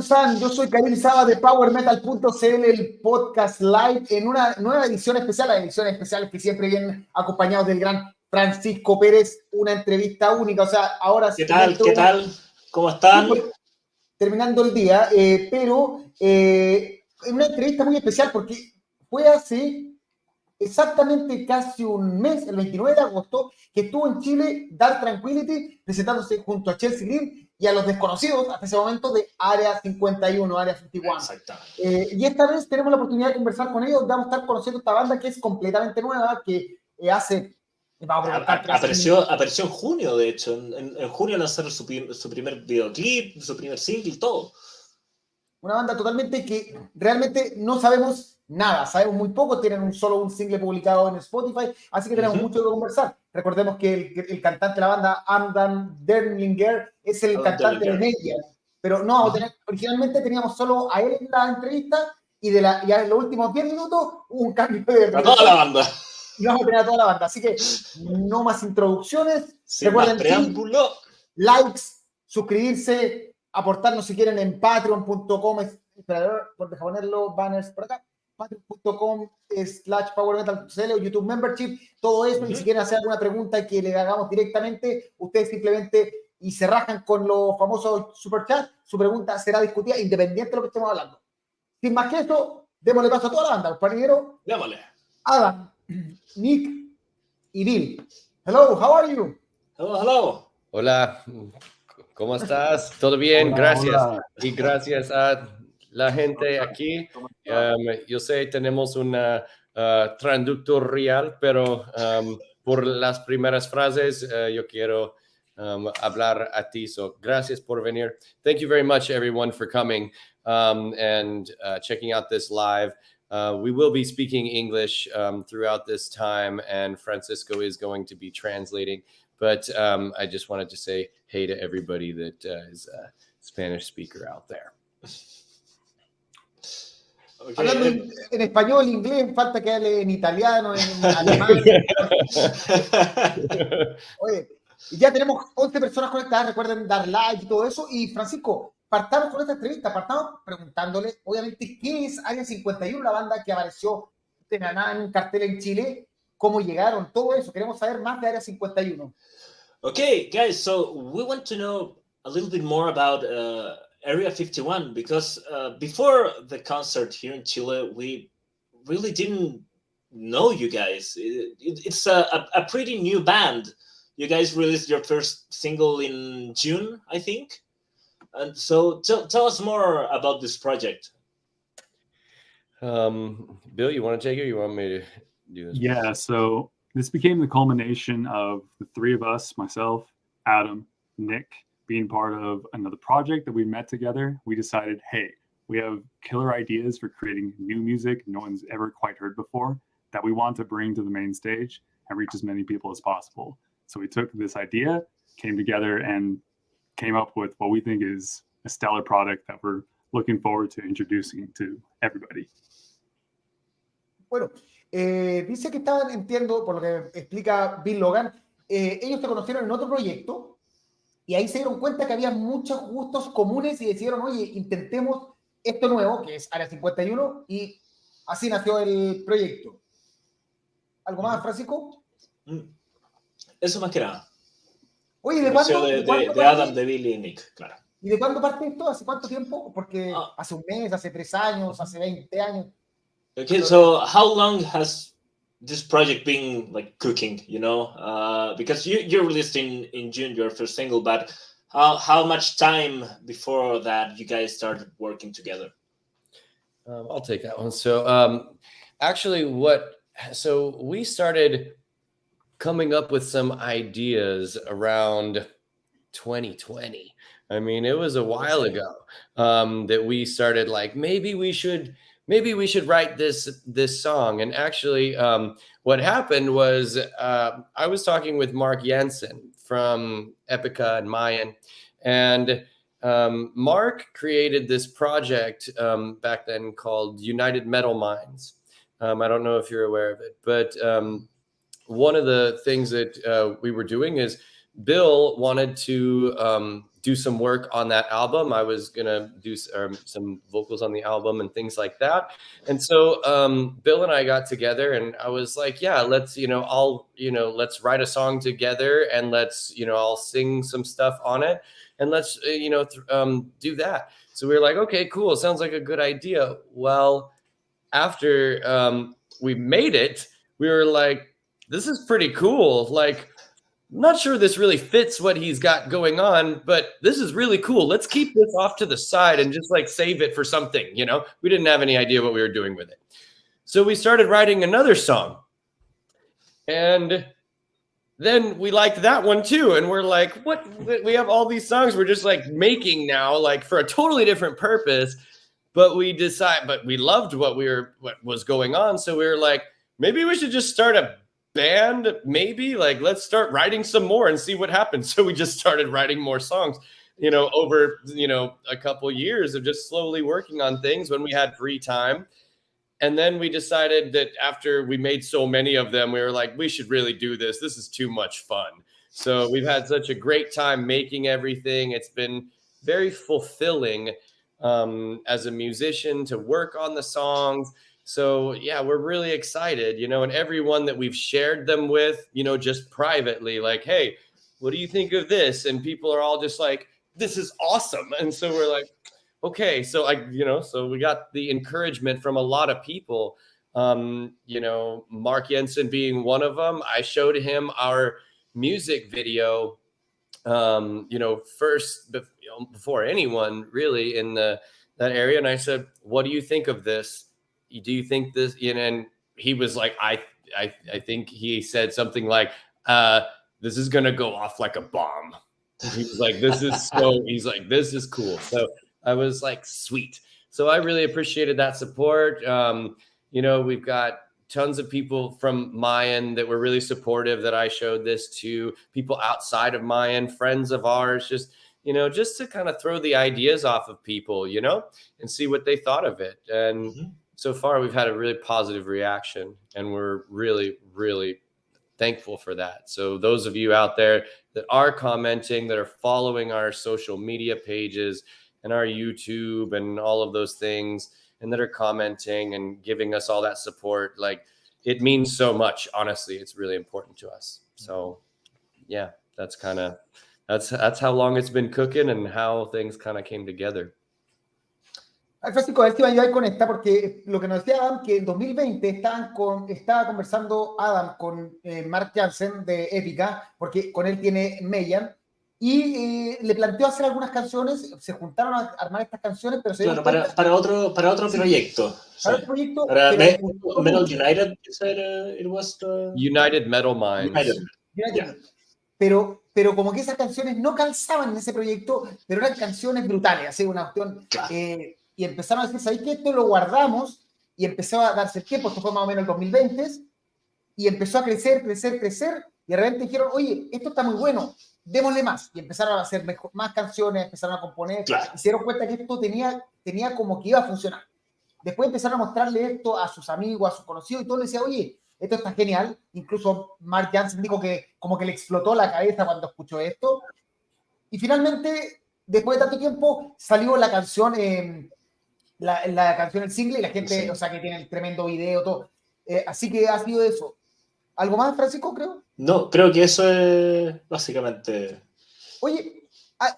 están? Yo soy Karim Saba de PowerMetal.cl, el podcast live, en una nueva edición especial. Las ediciones especiales que siempre vienen acompañados del gran Francisco Pérez, una entrevista única. O sea, ahora ¿Qué tal? ¿Qué tal? ¿Cómo están? Terminando el día, pero una entrevista muy especial porque fue hace exactamente casi un mes, el 29 de agosto, que estuvo en Chile Dark Tranquility presentándose junto a Chelsea Green y a los desconocidos hasta ese momento de AREA51, AREA51. Exactamente. Y esta vez tenemos la oportunidad de conversar con ellos. Vamos a estar conociendo esta banda que es completamente nueva, que hace... Apareció en junio, de hecho. En junio lanzaron su primer videoclip, su primer single, todo. Una banda totalmente que realmente no sabemos nada, sabemos muy poco, tienen solo un single publicado en Spotify, así que tenemos mucho que conversar. Recordemos que el cantante de la banda, Amdan Derlinger, es el cantante de Media, pero no, originalmente teníamos solo a él en la entrevista y ya en los últimos 10 minutos hubo un cambio de... A toda la banda. Y vamos a tener a toda la banda, así que no más introducciones. Sin más preámbulo. Likes, suscribirse, aportarnos si quieren en patreon.com, por dejar ponerlo, banners por acá, patreon.com/powermetal.cl o YouTube Membership, todo eso. Y si quieren hacer alguna pregunta que le hagamos directamente, ustedes simplemente y se rajan con los famosos superchats, su pregunta será discutida independiente de lo que estemos hablando. Sin más que eso, démosle paso a toda la banda, los panineros. Démosle. Adam, Nick y Bill. Hello, how are you? Hello. Hola, ¿cómo estás? ¿Todo bien? Hola, gracias. hola. Y gracias a la gente aquí. Yo sé, tenemos una traductor real, pero por las primeras frases yo quiero hablar a ti. So, gracias por venir. Thank you very much, everyone, for coming and checking out this live. We will be speaking English throughout this time, and Francisco is going to be translating. But I just wanted to say hey to everybody that is a Spanish speaker out there. Okay. Hablando en español, inglés, falta que hable en italiano, en alemán. Oye, ya tenemos 11 personas conectadas, recuerden dar like y todo eso. Y Francisco, partamos con esta entrevista, partamos preguntándole, obviamente, ¿qué es AREA51, la banda que apareció de la nada en un cartel en Chile? ¿Cómo llegaron? Todo eso, queremos saber más de AREA51. Okay, guys, so we want to know a little bit more about AREA51 because before the concert here in Chile, we really didn't know you guys. It's a pretty new band. You guys released your first single in June, I think. And so tell us more about this project. Bill, you want to take it or you want me to do this? Yeah, so this became the culmination of the three of us, myself, Adam, Nick, being part of another project that we met together. We decided, hey, we have killer ideas for creating new music no one's ever quite heard before that we want to bring to the main stage and reach as many people as possible. So we took this idea, came together, and came up with what we think is a stellar product that we're looking forward to introducing to everybody. Bueno, dice que estaban, entiendo, por lo que explica Bill Logan, ellos se conocieron en otro proyecto y ahí se dieron cuenta que había muchos gustos comunes y decidieron, oye, intentemos esto nuevo, que es AREA51, y así nació el proyecto. ¿Algo más, Francisco? Eso más que nada. Oye, ¿de cuándo? De Adam, de Bill y Nick, claro. ¿Y de cuándo parte esto? ¿Hace cuánto tiempo? Porque hace un mes, hace 3 años, hace 20 años. Okay, so how long has this project been like cooking, you know? Because you released in June your first single, but how much time before that you guys started working together? I'll take that one. So actually so we started coming up with some ideas around 2020. I mean, it was a while ago that we started like, maybe we should write this song. And actually what happened was I was talking with Mark Jensen from Epica and Mayan, and Mark created this project back then called United Metal Minds. I don't know if you're aware of it, but one of the things that we were doing is Bill wanted to do some work on that album. I was gonna do some vocals on the album and things like that. And so Bill and I got together, and I was like, yeah, let's, let's write a song together, and let's, I'll sing some stuff on it, and let's, do that. So we were like, okay, cool. Sounds like a good idea. Well, after we made it, we were like, this is pretty cool. Like, I'm not sure this really fits what he's got going on, but this is really cool. Let's keep this off to the side and just like save it for something, We didn't have any idea what we were doing with it. So we started writing another song. And then we liked that one too. And we're like, what? We have all these songs we're just like making now, like for a totally different purpose. But we loved what was going on. So we were like, maybe we should just start a band, maybe, like, let's start writing some more and see what happens. So we just started writing more songs, over, a couple years of just slowly working on things when we had free time. And then we decided that after we made so many of them, we were like, we should really do this. This is too much fun. So we've had such a great time making everything. It's been very fulfilling as a musician to work on the songs. So yeah, we're really excited, and everyone that we've shared them with, just privately, like, hey, what do you think of this? And people are all just like, this is awesome. And so we're like, okay. So so we got the encouragement from a lot of people, Mark Jensen being one of them. I showed him our music video, first, before anyone really in that area. And I said, what do you think of this? Do you think this, and he was like, I think he said something like, this is going to go off like a bomb. He was like, he's like, this is cool. So I was like, sweet. So I really appreciated that support. We've got tons of people from Mayan that were really supportive that I showed this to, people outside of Mayan, friends of ours, just to kind of throw the ideas off of people, and see what they thought of it. And so far, we've had a really positive reaction, and we're really, really thankful for that. So those of you out there that are commenting, that are following our social media pages and our YouTube and all of those things, and that are commenting and giving us all that support, like, it means so much. Honestly, it's really important to us. So yeah, that's how long it's been cooking and how things kind of came together. Francisco, a ver si va a ayudar con esta, porque lo que nos decía Adam, que en 2020 estaba conversando Adam con Mark Jansen de Épica, porque con él tiene Mayan, y le planteó hacer algunas canciones, se juntaron a armar estas canciones, pero se claro, para otro proyecto. Para otro proyecto. Para Metal United, you said it was the... United Metal Minds. United. Yeah. Pero como que esas canciones no calzaban en ese proyecto, pero eran canciones brutales, así una cuestión... Claro. Y empezaron a decir, ¿sabéis qué? Esto lo guardamos, y empezó a darse el tiempo, esto fue más o menos el 2020, y empezó a crecer, y de repente dijeron, oye, esto está muy bueno, démosle más, y empezaron a hacer más canciones, empezaron a componer, claro. Y se dieron cuenta que esto tenía como que iba a funcionar. Después empezaron a mostrarle esto a sus amigos, a sus conocidos, y todos le decían, oye, esto está genial. Incluso Mark Jansen dijo que como que le explotó la cabeza cuando escuchó esto, y finalmente, después de tanto tiempo, salió la canción... La canción, el single, y la gente, sí. O sea, que tiene el tremendo video, todo. Así que ha sido eso. ¿Algo más, Francisco, creo? No, creo que eso es básicamente... Oye,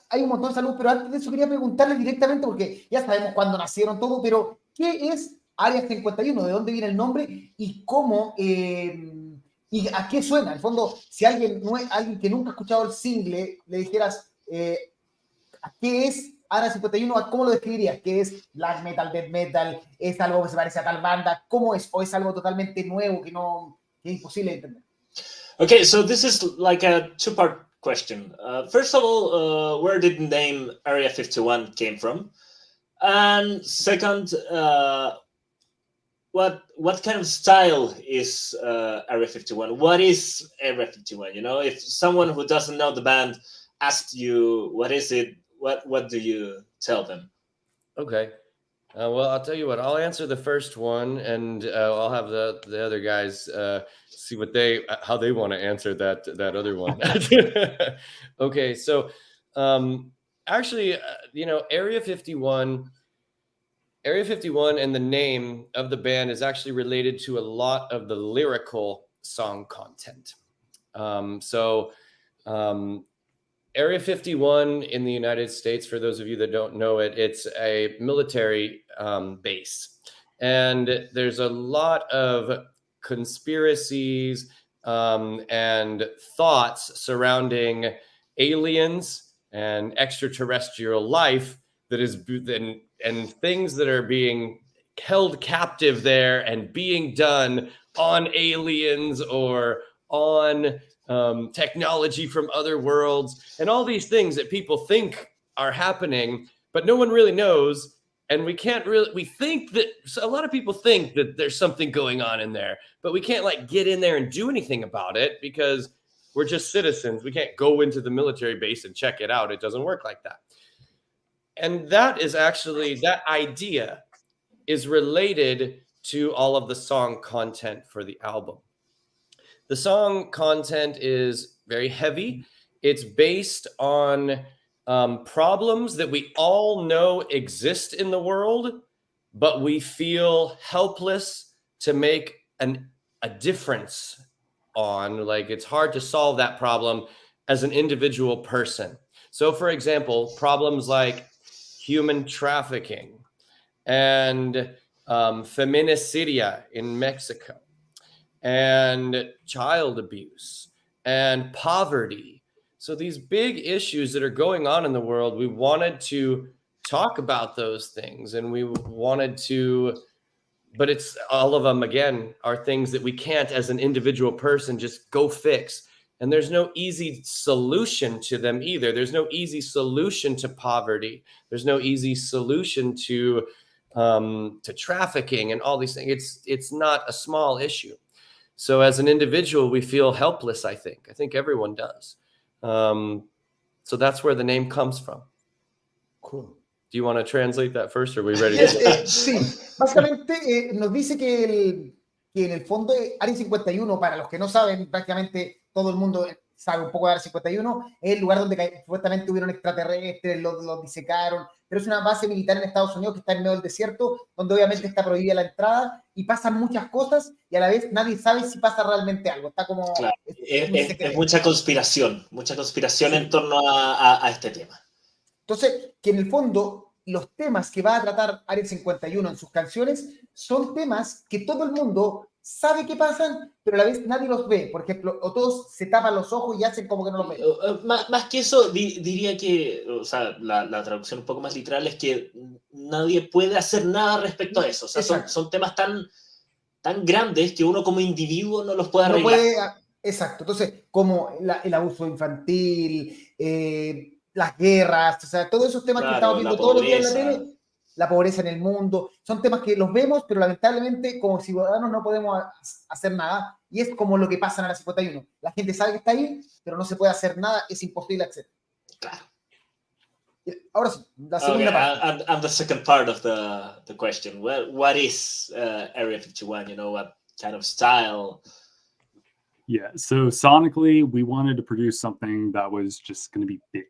hay un montón de saludos, pero antes de eso quería preguntarle directamente, porque ya sabemos cuándo nacieron todo, pero ¿qué es AREA51? ¿De dónde viene el nombre? ¿Y cómo? ¿Y a qué suena? En el fondo, si alguien que nunca ha escuchado el single, le dijeras, ¿qué es AREA51? ¿Cómo lo describirías? ¿Qué es black metal, death metal? ¿Es algo que se parece a tal banda? ¿Cómo es? ¿O es algo totalmente nuevo que es imposible de entender? Okay, so this is like a two-part question. First of all, where did the name AREA51 came from? And second, what kind of style is AREA51? What is AREA51? If someone who doesn't know the band asked you, what is it? What do you tell them? Okay. Well, I'll tell you what. I'll answer the first one, and I'll have the other guys see how they want to answer that other one. Okay. So actually, Area 51 and the name of the band is actually related to a lot of the lyrical song content. Area 51 in the United States, for those of you that don't know it, it's a military base. And there's a lot of conspiracies and thoughts surrounding aliens and extraterrestrial life that is, and things that are being held captive there and being done on aliens or on technology from other worlds, and all these things that people think are happening, but no one really knows. And we think that, so a lot of people think that there's something going on in there, but we can't like get in there and do anything about it because we're just citizens. We can't go into the military base and check it out. It doesn't work like that. And that idea is related to all of the song content for the album. The song content is very heavy. It's based on problems that we all know exist in the world, but we feel helpless to make a difference on. Like, it's hard to solve that problem as an individual person. So, for example, problems like human trafficking and feminicidia in Mexico, and child abuse and poverty. So these big issues that are going on in the world, we wanted to talk about those things, and we wanted to, but it's all of them, again, are things that we can't as an individual person just go fix. And there's no easy solution to them either. There's no easy solution to poverty. There's no easy solution to trafficking and all these things. It's not a small issue. So as an individual, we feel helpless, I think. I think everyone does. So that's where the name comes from. Cool. Do you want to translate that first, or are we ready? Sí, básicamente nos dice que en el fondo Área 51, para los que no saben, prácticamente todo el mundo sabe un poco de Área 51, es el lugar donde supuestamente hubieron extraterrestres, los disecaron, pero es una base militar en Estados Unidos que está en medio del desierto, donde obviamente está prohibida la entrada y pasan muchas cosas y a la vez nadie sabe si pasa realmente algo. Está como... Claro. Es mucha conspiración sí, en torno a este tema. Entonces, que en el fondo los temas que va a tratar Área 51 en sus canciones son temas que todo el mundo sabe que pasan, pero a la vez nadie los ve. Por ejemplo, o todos se tapan los ojos y hacen como que no los ven. Más que eso, diría que, o sea, la traducción un poco más literal es que nadie puede hacer nada respecto a eso. O sea, son temas tan grandes que uno como individuo no los puede arreglar. Exacto. Entonces, como el abuso infantil, las guerras, o sea, todos esos temas que estamos viendo todos los días en la tele, la pobreza en el mundo, son temas que los vemos, pero lamentablemente como ciudadanos no podemos hacer nada, y es como lo que pasa en Área 51. La gente sabe que está ahí, pero no se puede hacer nada, es imposible acceder. Claro. Ahora sí, la segunda parte. And the second part of the question, what is Area 51? You know, what kind of style? Yeah, so sonically, we wanted to produce something that was just going to be big.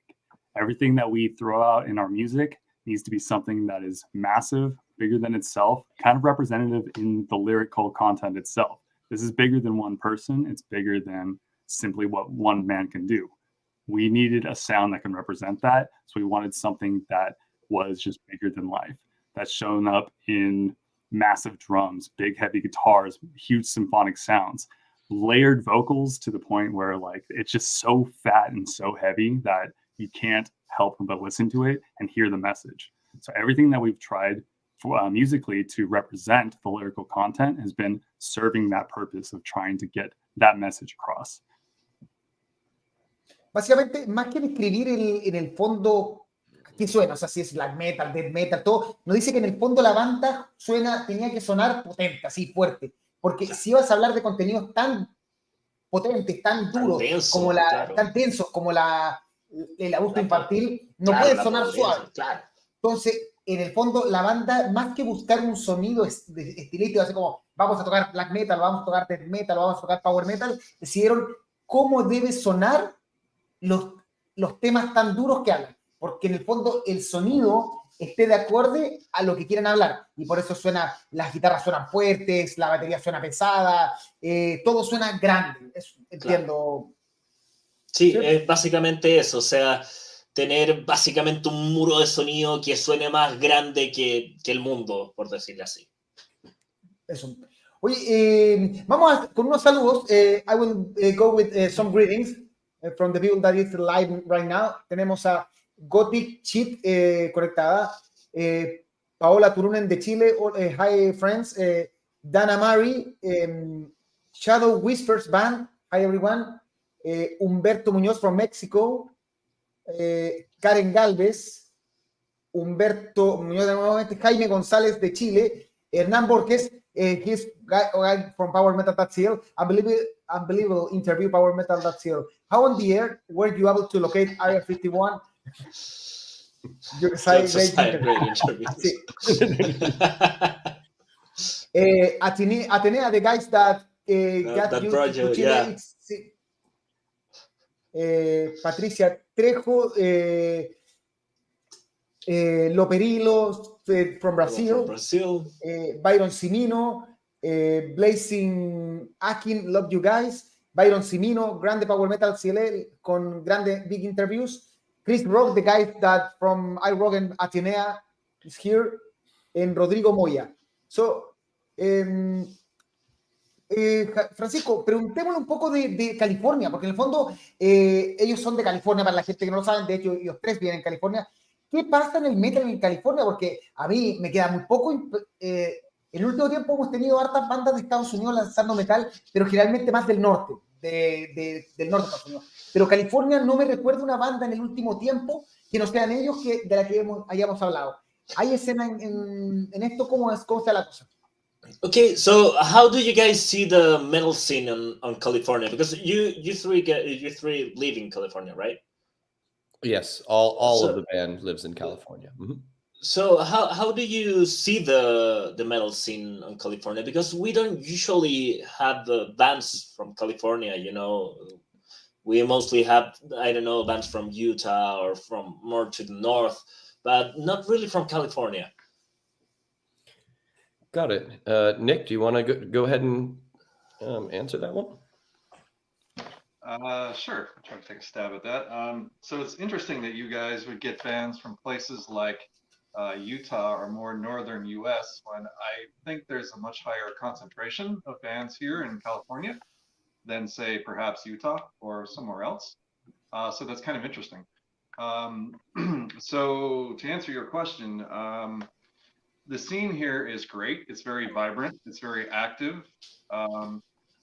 Everything that we throw out in our music needs to be something that is massive, bigger than itself, kind of representative in the lyrical content itself. This is bigger than one person. It's bigger than simply what one man can do. We needed a sound that can represent that. So we wanted something that was just bigger than life. That's shown up in massive drums, big, heavy guitars, huge symphonic sounds, layered vocals to the point where like it's just so fat and so heavy that you can't help but listen to it and hear the message. So everything that we've tried musically to represent the lyrical content has been serving that purpose of trying to get that message across. Básicamente, más que describir en el fondo qué suena, o sea, si es black metal, death metal, todo, nos dice que en el fondo la banda tenía que sonar potente, así, fuerte. Porque si ibas a hablar de contenidos tan potentes, tan duros, tan densos como el abuso infantil, no puede sonar suave. Claro. Entonces, en el fondo, la banda, más que buscar un sonido estilístico, así como vamos a tocar black metal, vamos a tocar death metal, vamos a tocar power metal, decidieron cómo debe sonar los temas tan duros que hablan. porque en el fondo el sonido esté de acorde a lo que quieren hablar. Y por eso las guitarras suenan fuertes, la batería suena pesada, todo suena grande. Entiendo. Sí, ¿Sí? es básicamente eso, o sea, tener básicamente un muro de sonido que suene más grande que el mundo, por decirlo así. Eso. Oye, vamos con unos saludos. I will go with some greetings from the people that is live right now. Tenemos a Gothic Cheat conectada, Paola Turunen de Chile, hi friends, Dana Mari, Shadow Whispers Band, hi everyone, Humberto Muñoz from Mexico, Karen Galvez, Humberto Muñoz nuevamente, Jaime González de Chile, Hernán Borges, he's guy from PowerMetal.cl, unbelievable interview, PowerMetal.cl. How on the air were you able to locate AREA51? Great interview. Atenea, the guys that got that you brought to you, Chile, Patricia Trejo, Loperilo from Brazil, Byron Simino, Blazing Akin, love you guys, Byron Simino, Grande Power Metal CLL con grande big interviews, Chris Rock, the guy that from iRock and Atenea is here, and Rodrigo Moya. So, Francisco, preguntémosle un poco de California, porque en el fondo ellos son de California, para la gente que no lo saben, de hecho ellos tres viven en California. ¿Qué pasa en el metal en California? Porque a mí me queda muy poco. En el último tiempo hemos tenido hartas bandas de Estados Unidos lanzando metal, pero generalmente más del norte, del norte de Estados Unidos. Pero California no me recuerda una banda en el último tiempo que no sean ellos de la que hayamos hablado. ¿Hay escena en esto? ¿Cómo está la cosa? Okay, so how do you guys see the metal scene on California? Because you three live in California, right? Yes, all of the band lives in California. Mm-hmm. So how do you see the metal scene on California? Because we don't usually have the bands from California, you know. We mostly have, I don't know, bands from Utah or from more to the north, but not really from California. Got it. Nick, do you want to go ahead and answer that one? Sure. I'll try to take a stab at that. So it's interesting that you guys would get fans from places like Utah or more northern US when I think there's a much higher concentration of fans here in California than, say, perhaps Utah or somewhere else. So that's kind of interesting. So to answer your question, the scene here is great. It's very vibrant. It's very active.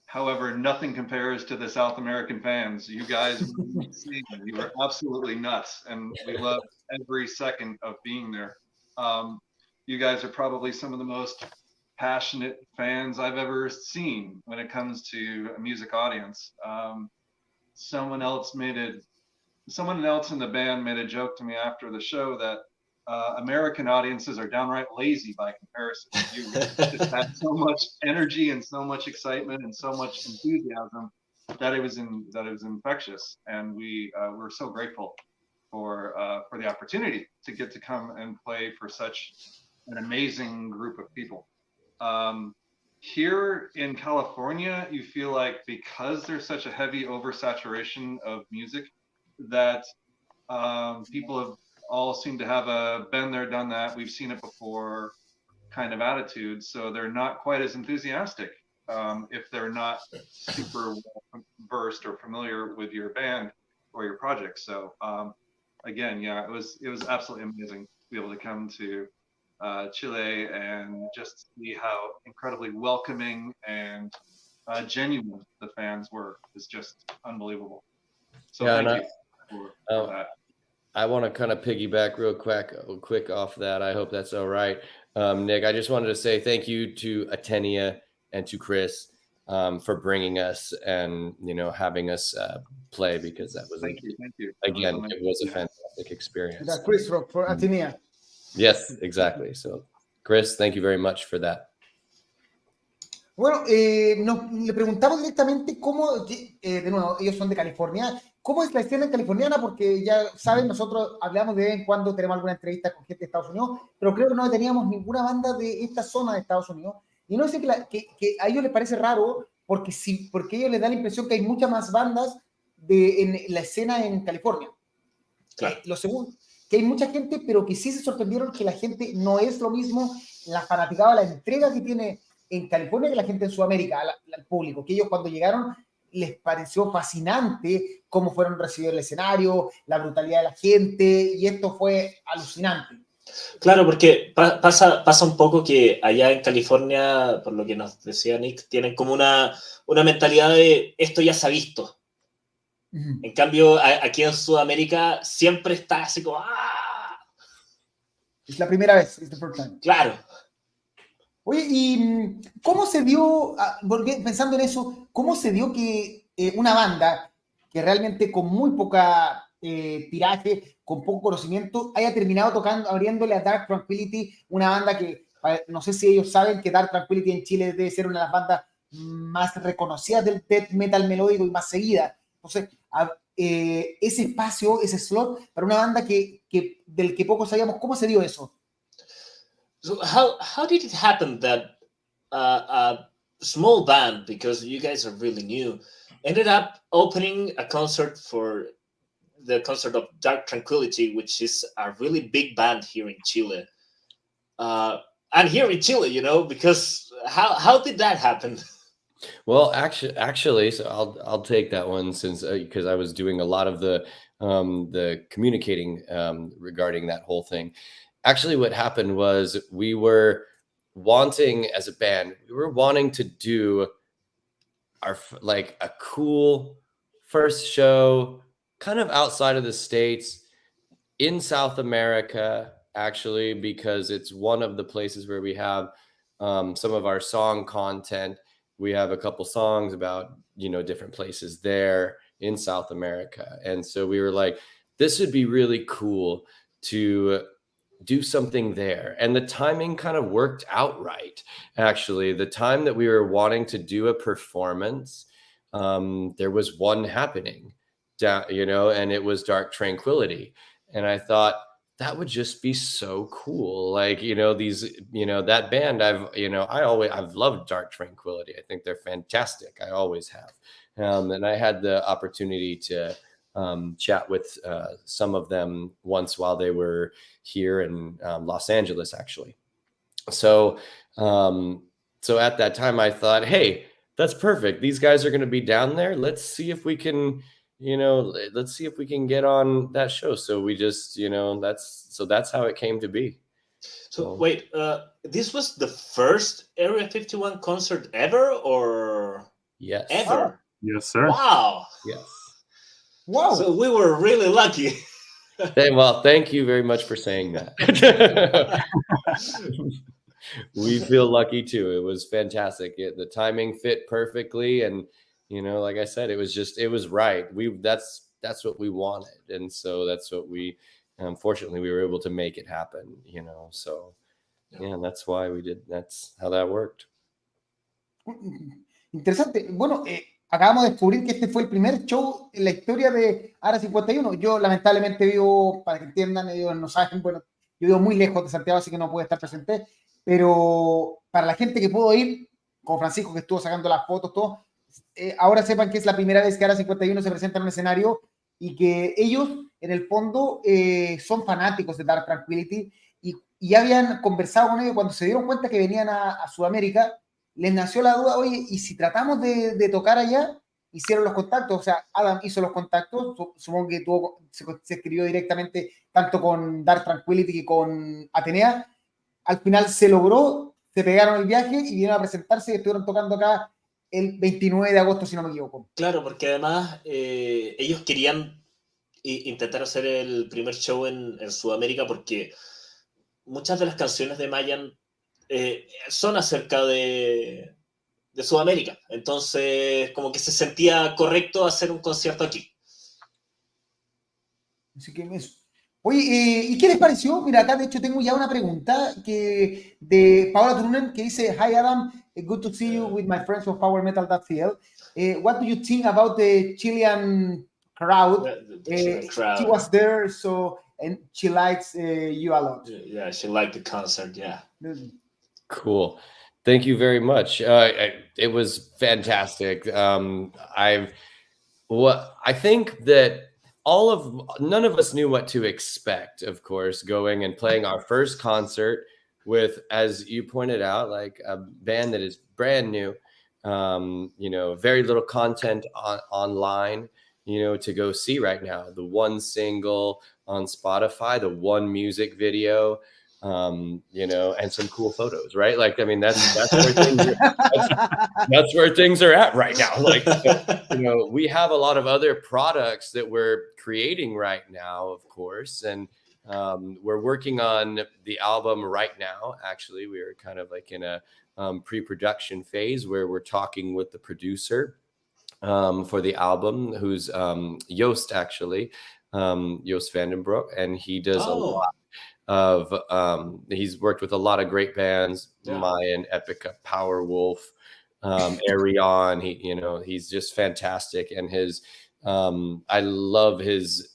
However, nothing compares to the South American fans. You guys, you were absolutely nuts, and we love every second of being there. You guys are probably some of the most passionate fans I've ever seen when it comes to a music audience. Someone else in the band made a joke to me after the show that American audiences are downright lazy by comparison. You just had so much energy and so much excitement and so much enthusiasm that it was infectious, and we're so grateful for the opportunity to get to come and play for such an amazing group of people. Here in California, you feel like because there's such a heavy oversaturation of music that people have all seem to have a been there, done that, we've seen it before kind of attitude. So they're not quite as enthusiastic if they're not super versed or familiar with your band or your project. So again, yeah, it was absolutely amazing to be able to come to Chile and just see how incredibly welcoming and genuine the fans were. It's just unbelievable. So yeah, thank you for that. I want to kind of piggyback real quick off that. I hope that's all right. Nick, I just wanted to say thank you to Atenea and to Chris for bringing us and, having us play, because that was, thank you. Again, it was a fantastic experience. That's Chris Rock for Atenea. Yes, exactly. So Chris, thank you very much for that. Bueno, le preguntamos directamente cómo, de nuevo, ellos son de California, ¿cómo es la escena californiana? Porque ya saben, nosotros hablamos de vez en cuando, tenemos alguna entrevista con gente de Estados Unidos, pero creo que no teníamos ninguna banda de esta zona de Estados Unidos. Y no sé que a ellos les parece raro, porque ellos les da la impresión que hay muchas más bandas en la escena en California. Claro. Lo segundo, que hay mucha gente, pero que sí se sorprendieron que la gente no es lo mismo, la fanaticada, la entrega que tiene en California que la gente en Sudamérica, al público, que ellos cuando llegaron les pareció fascinante cómo fueron recibidos el escenario, la brutalidad de la gente, y esto fue alucinante. Claro, porque pasa un poco que allá en California, por lo que nos decía Nick, tienen como una mentalidad de esto ya se ha visto. En cambio, aquí en Sudamérica siempre está así como ¡ah! Es la primera vez, es the first time. Claro. Oye, ¿y cómo se dio, porque pensando en eso, cómo se dio que una banda que realmente con muy poca tiraje, con poco conocimiento, haya terminado tocando, abriéndole a Dark Tranquillity, una banda que, no sé si ellos saben que Dark Tranquillity en Chile debe ser una de las bandas más reconocidas del death metal melódico y más seguida? Entonces, ese espacio, ese slot, para una banda del que poco sabíamos, ¿cómo se dio eso? So how did it happen that a small band, because you guys are really new, ended up opening a concert for the concert of Dark Tranquillity, which is a really big band here in Chile? And here in Chile, you know, because how did that happen? Well, actually, so I'll take that one since because I was doing a lot of the communicating regarding that whole thing. Actually, what happened was we were wanting, as a band, we were wanting to do our like a cool first show, kind of outside of the States, in South America, actually, because it's one of the places where we have some of our song content. We have a couple songs about, you know, different places there in South America. And so we were like, this would be really cool to do something there. And the timing kind of worked out right. Actually, the time that we were wanting to do a performance, there was one happening, you know, and it was Dark Tranquillity. And I thought that would just be so cool. Like, you know, that band, I've loved Dark Tranquillity. I think they're fantastic. I always have. And I had the opportunity to chat with some of them once while they were here in Los Angeles, actually. So at that time I thought, hey, that's perfect. These guys are going to be down there. Let's see if we can, get on that show. So we just, that's how it came to be. So wait, this was the first Area 51 concert ever, or yes, ever? Yes, sir. Wow. Yes. Wow. So we were really lucky. Well, thank you very much for saying that. We feel lucky too. It was fantastic. The timing fit perfectly, and like I said, it was right. That's what we wanted, and so that's what we. Unfortunately, we were able to make it happen. So yeah, that's why we did. That's how that worked. Interesante. Bueno, acabamos de descubrir que este fue el primer show en la historia de AREA51. Yo lamentablemente vivo, para que entiendan, ellos no saben, bueno, yo vivo muy lejos de Santiago, así que no pude estar presente, pero para la gente que pudo ir, como Francisco que estuvo sacando las fotos, todo, ahora sepan que es la primera vez que AREA51 se presenta en un escenario y que ellos, en el fondo, son fanáticos de Dark Tranquillity y ya habían conversado con ellos cuando se dieron cuenta que venían a Sudamérica. Les nació la duda, oye, ¿y si tratamos de tocar allá? Hicieron los contactos, o sea, Adam hizo los contactos, supongo que se escribió directamente tanto con Dark Tranquillity que con Atenea. Al final se logró, se pegaron el viaje y vinieron a presentarse y estuvieron tocando acá el 29 de agosto, si no me equivoco. Claro, porque además ellos querían intentar hacer el primer show en Sudamérica porque muchas de las canciones de Mayan son acerca de Sudamérica. Entonces, como que se sentía correcto hacer un concierto aquí. Así que Oye, ¿y qué les pareció? Mira, acá de hecho tengo ya una pregunta de Paola Turunen que dice, Hi Adam, good to see you with my friends of powermetal.cl. What do you think about the Chilean crowd? The Chilean crowd. She was there, so and she likes you a lot. Yeah, she liked the concert. Yeah. Cool. Thank you very much. It was fantastic. I think that none of us knew what to expect, of course, going and playing our first concert with, as you pointed out, like a band that is brand new, very little content online, to go see right now. The one single on Spotify, the one music video, and some cool photos, right? Like, I mean, that's where things are at right now. Like, we have a lot of other products that we're creating right now, of course, and we're working on the album right now. Actually, we are kind of like in a pre-production phase where we're talking with the producer for the album, who's Joost, actually, Joost Vandenbroek, and he does a lot of he's worked with a lot of great bands, Mayan, Epica, Powerwolf, Arion. He's just fantastic, and I love his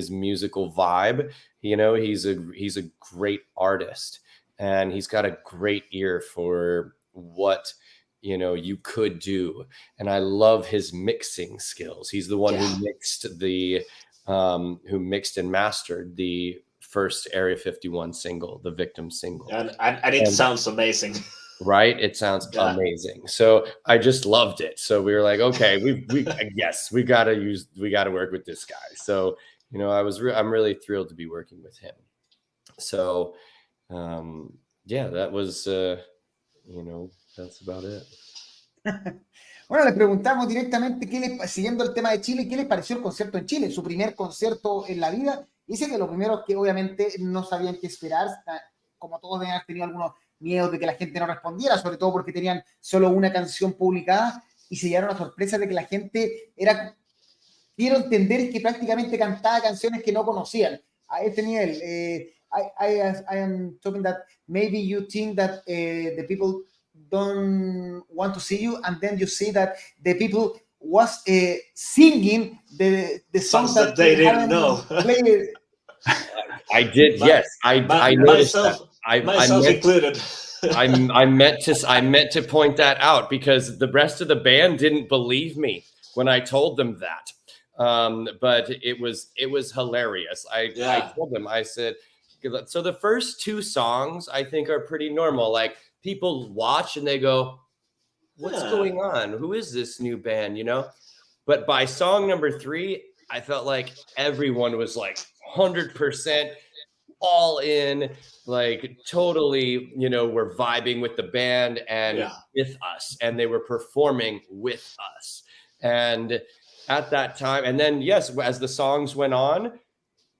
musical vibe. He's a great artist, and he's got a great ear for what you could do, and I love his mixing skills. He's the one who mixed and mastered the first Area 51 single, the Victim single, and it sounds amazing, right? It sounds amazing. So I just loved it. So we were like, okay, we got to work with this guy. So I'm really thrilled to be working with him. So that was that's about it. Bueno, le preguntamos directamente, siguiendo el tema de Chile, ¿qué les pareció el concierto en Chile? Su primer concierto en la vida. Dice que lo primero es que obviamente no sabían qué esperar, como todos deben haber tenido algunos miedos de que la gente no respondiera, sobre todo porque tenían solo una canción publicada, y se llevaron la sorpresa de que la gente quiero entender que prácticamente cantaba canciones que no conocían. A este nivel, I am talking that maybe you think that the people don't want to see you, and then you see that the people was singing the songs that they didn't know. I did, yes. I noticed myself, that. Myself included. I meant to point that out because the rest of the band didn't believe me when I told them that. But it was hilarious. I told them, I said, so the first two songs I think are pretty normal. Like, people watch and they go, what's going on? Who is this new band? But by song number 3, I felt like everyone was like 100% all in, like totally, were vibing with the band and with us, and they were performing with us. And at that time, and then, yes, as the songs went on,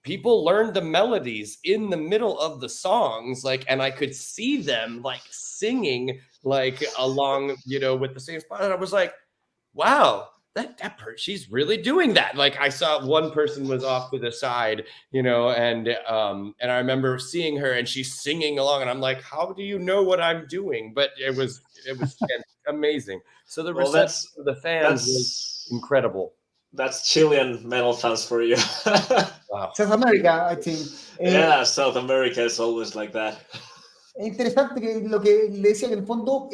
people learned the melodies in the middle of the songs, like, and I could see them like singing like along, with the same spot. And I was like, wow, that person, she's really doing that. Like, I saw one person was off to the side, and I remember seeing her and she's singing along, and I'm like, how do you know what I'm doing? But it was amazing. So the reception of the fans was incredible. That's Chilean metal fans for you. Wow. South America, I think. South America is always like that. Es interesante que lo que le decía, que en el fondo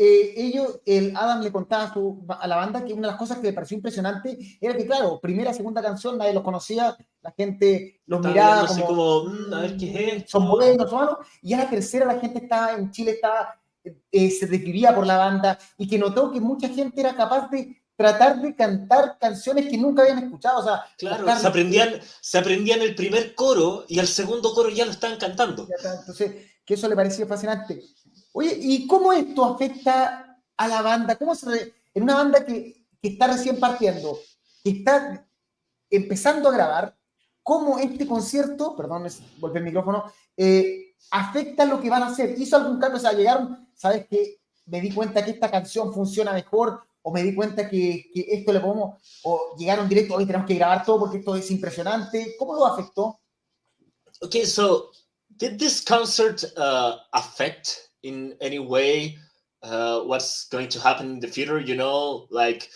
Adam le contaba a la banda que una de las cosas que le pareció impresionante era que, claro, primera, segunda canción, nadie los conocía, la gente los miraba como a ver qué es, son buenos, son malos, y a la tercera la gente en Chile se desvivía por la banda, y que notó que mucha gente era capaz de tratar de cantar canciones que nunca habían escuchado. O sea, claro, se aprendían el primer coro y el segundo coro ya lo estaban cantando. Entonces, que eso le parecía fascinante. Oye, ¿y cómo esto afecta a la banda? En una banda que está recién partiendo, que está empezando a grabar, cómo este concierto, perdón, golpeé el micrófono, afecta lo que van a hacer? ¿Hizo algún cambio? O sea, llegaron, ¿sabes qué? Me di cuenta que esta canción funciona mejor, o me di cuenta que esto le podemos, o llegaron directo, hoy tenemos que grabar todo porque esto es impresionante. ¿Cómo lo afectó? Okay, so did this concert affect in any way what's going to happen in the future? You know, like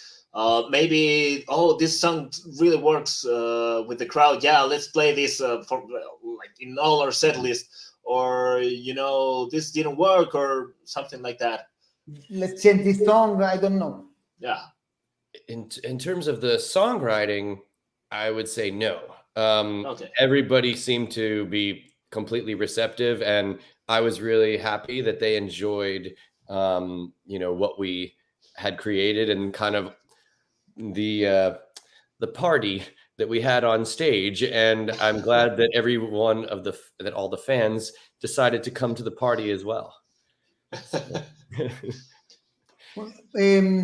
maybe, oh, this song really works with the crowd. Yeah, let's play this for like in all our set list. Or, you know, this didn't work or something like that. Let's change this song. I don't know. Yeah. In terms of the songwriting, I would say no. Okay. Everybody seemed to be completely receptive, and I was really happy that they enjoyed, you know, what we had created and kind of the party that we had on stage. And I'm glad that that all the fans decided to come to the party as well.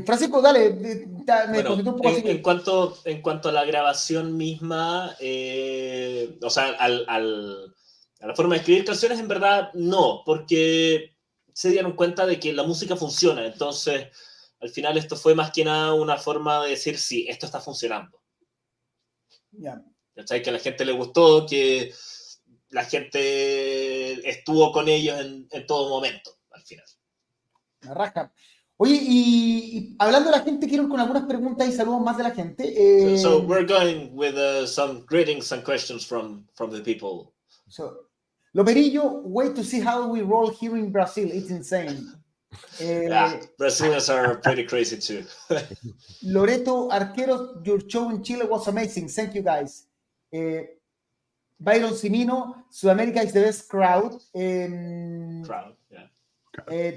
Francisco, dale, me Bueno, concentré un poco así que... en cuanto a la grabación misma, o sea, a la forma de escribir canciones, en verdad no, porque se dieron cuenta de que la música funciona. Entonces, al final esto fue más que nada una forma de decir, sí, esto está funcionando. Yeah. ¿Cachai? Que a la gente le gustó, que la gente estuvo con ellos en todo momento, al final. La raja. Oye, y hablando de la gente, quiero ir con algunas preguntas y saludos más de la gente. So we're going with some greetings and questions from the people. So, Loperillo, wait to see how we roll here in Brazil. It's insane. Yeah, Brazilians are pretty crazy too. Loreto Arqueros, your show in Chile was amazing. Thank you, guys. Byron Simino, Sudamérica is the best crowd. Crowd, yeah.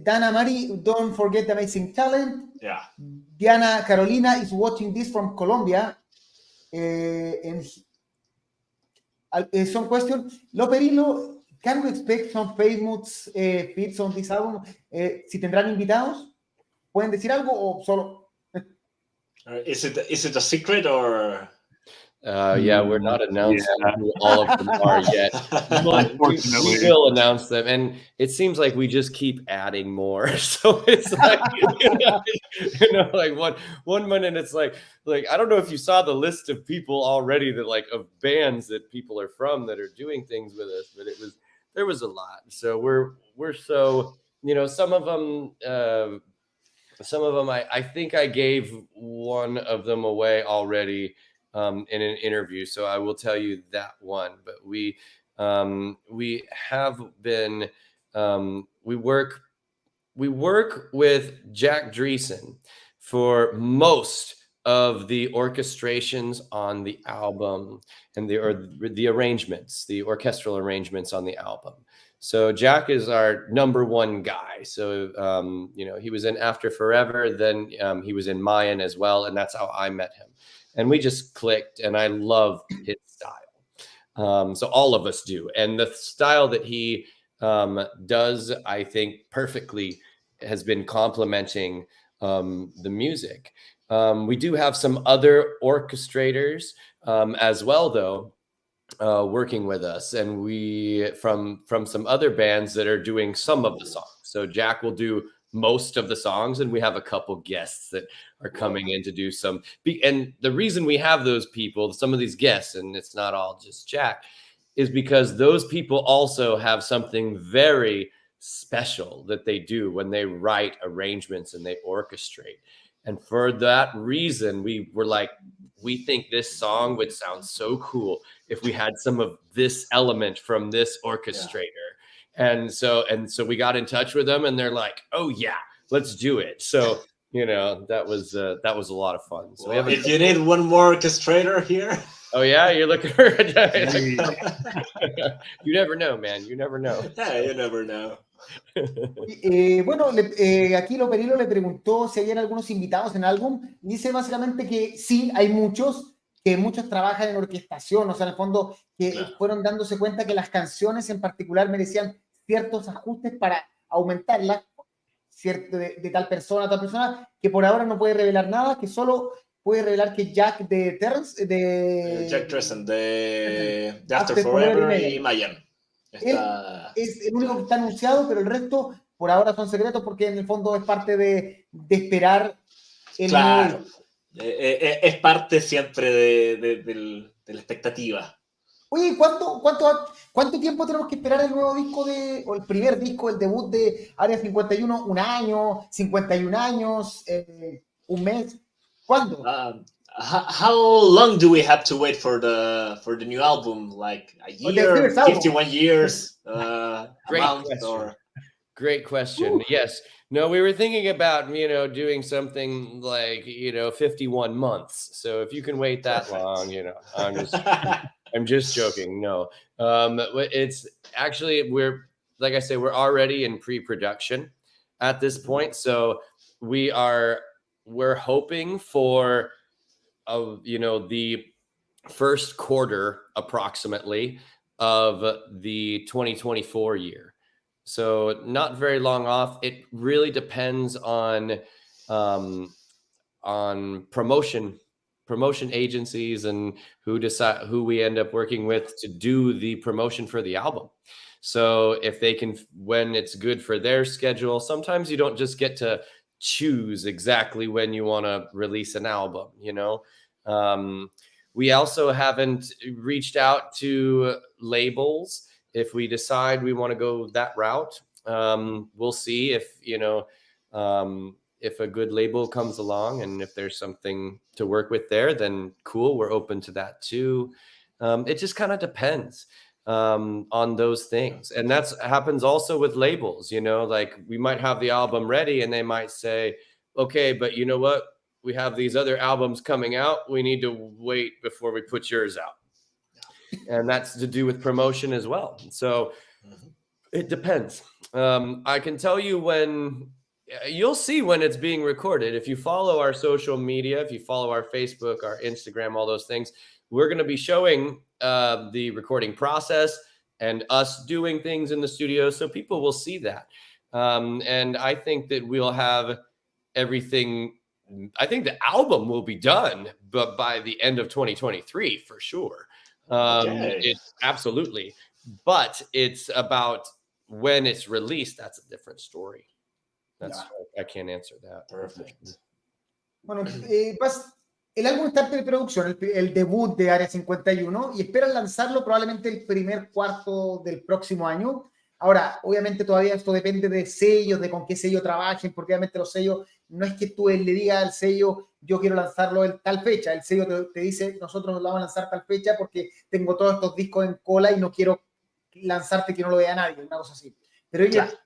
Dana Mari, don't forget the amazing talent. Yeah. Diana Carolina is watching this from Colombia. And some question. Loperillo, can we expect some famous feats on this album? Si tendrán invitados, ¿pueden decir algo o solo? Is it a secret or? Yeah, we're not announcing who all of them are yet. But Unfortunately, we will announce them, and it seems like we just keep adding more. So it's like, you know, like one minute it's like I don't know if you saw the list of people already that like of bands that people are from that are doing things with us, but there was a lot. So we're so, you know, some of them I think I gave one of them away already. In an interview, so I will tell you that one. But we have been we work with Jack Dreesen for most of the orchestrations on the album and the arrangements, the orchestral arrangements on the album. So Jack is our number one guy. So you know, he was in After Forever, then he was in Mayan as well, and that's how I met him. And we just clicked, and I love his style. So all of us do. And the style that he does, I think, perfectly has been complementing the music. We do have some other orchestrators as well, though, working with us. And we, from some other bands that are doing some of the songs. So Jack will do most of the songs, and we have a couple guests that are coming in to do some. And the reason we have those people, some of these guests, and it's not all just Jack, is because those people also have something very special that they do when they write arrangements and they orchestrate. And for that reason, we were like, we think this song would sound so cool if we had some of this element from this orchestrator. Yeah. And so we got in touch with them, and they're like, "Oh yeah, let's do it." So, you know, that was a lot of fun. So well, if you need one more orchestrator here. Oh yeah, you're looking for You never know, man. You never know. Yeah, you never know. Bueno, aquí Loperillo le preguntó si habían algunos invitados en el álbum. Dice básicamente que sí, hay muchos, que muchos trabajan en orquestación, o sea, en el fondo, que fueron dándose cuenta que las canciones en particular merecían ciertos ajustes para aumentarlas, de tal persona a tal persona, que por ahora no puede revelar nada, que solo puede revelar que Jack de Jack Dreesen de After Forever y Mayan. Él es el único que está anunciado, pero el resto por ahora son secretos porque en el fondo es parte de esperar el claro, es parte siempre de la expectativa. Oye, ¿cuánto tiempo tenemos que esperar el nuevo disco o el primer disco, el debut de Área 51? ¿Un año? ¿51 años? ¿Un mes? ¿Cuándo? How long do we have to wait for the new album? Like a year, 51 years, a month, or? Great question. Yes. No, we were thinking about, doing something like, 51 months. So if you can wait that long, I'm just joking. No, it's actually, like I say, we're already in pre-production at this point. So we're hoping for, the first quarter approximately of the 2024 year. So not very long off. It really depends on promotion agencies and who we end up working with to do the promotion for the album. So if they can, when it's good for their schedule, sometimes you don't just get to choose exactly when you want to release an album, we also haven't reached out to labels. If we decide we want to go that route, we'll see if a good label comes along, and if there's something to work with there, then cool, we're open to that too. It just kind of depends on those things. And that happens also with labels, like we might have the album ready and they might say, okay, but you know what? We have these other albums coming out. We need to wait before we put yours out. And that's to do with promotion as well. So it depends. I can tell you you'll see when it's being recorded. If you follow our social media, if you follow our Facebook, our Instagram, all those things, we're going to be showing the recording process and us doing things in the studio. So people will see that. And I think that we'll have everything. I think the album will be done, but by the end of 2023 for sure. It's absolutely, but it's about when it's released. That's a different story. I can't answer that. Perfect. Bueno, el álbum está en preproducción, el debut de Área 51, y esperan lanzarlo probablemente el primer cuarto del próximo año. Ahora, obviamente todavía esto depende de sellos, de con qué sello trabajen, porque obviamente los sellos, no es que tú le digas al sello, yo quiero lanzarlo en tal fecha. El sello te dice, nosotros lo vamos a lanzar tal fecha porque tengo todos estos discos en cola y no quiero lanzarte que no lo vea nadie, una cosa así. Pero ellos,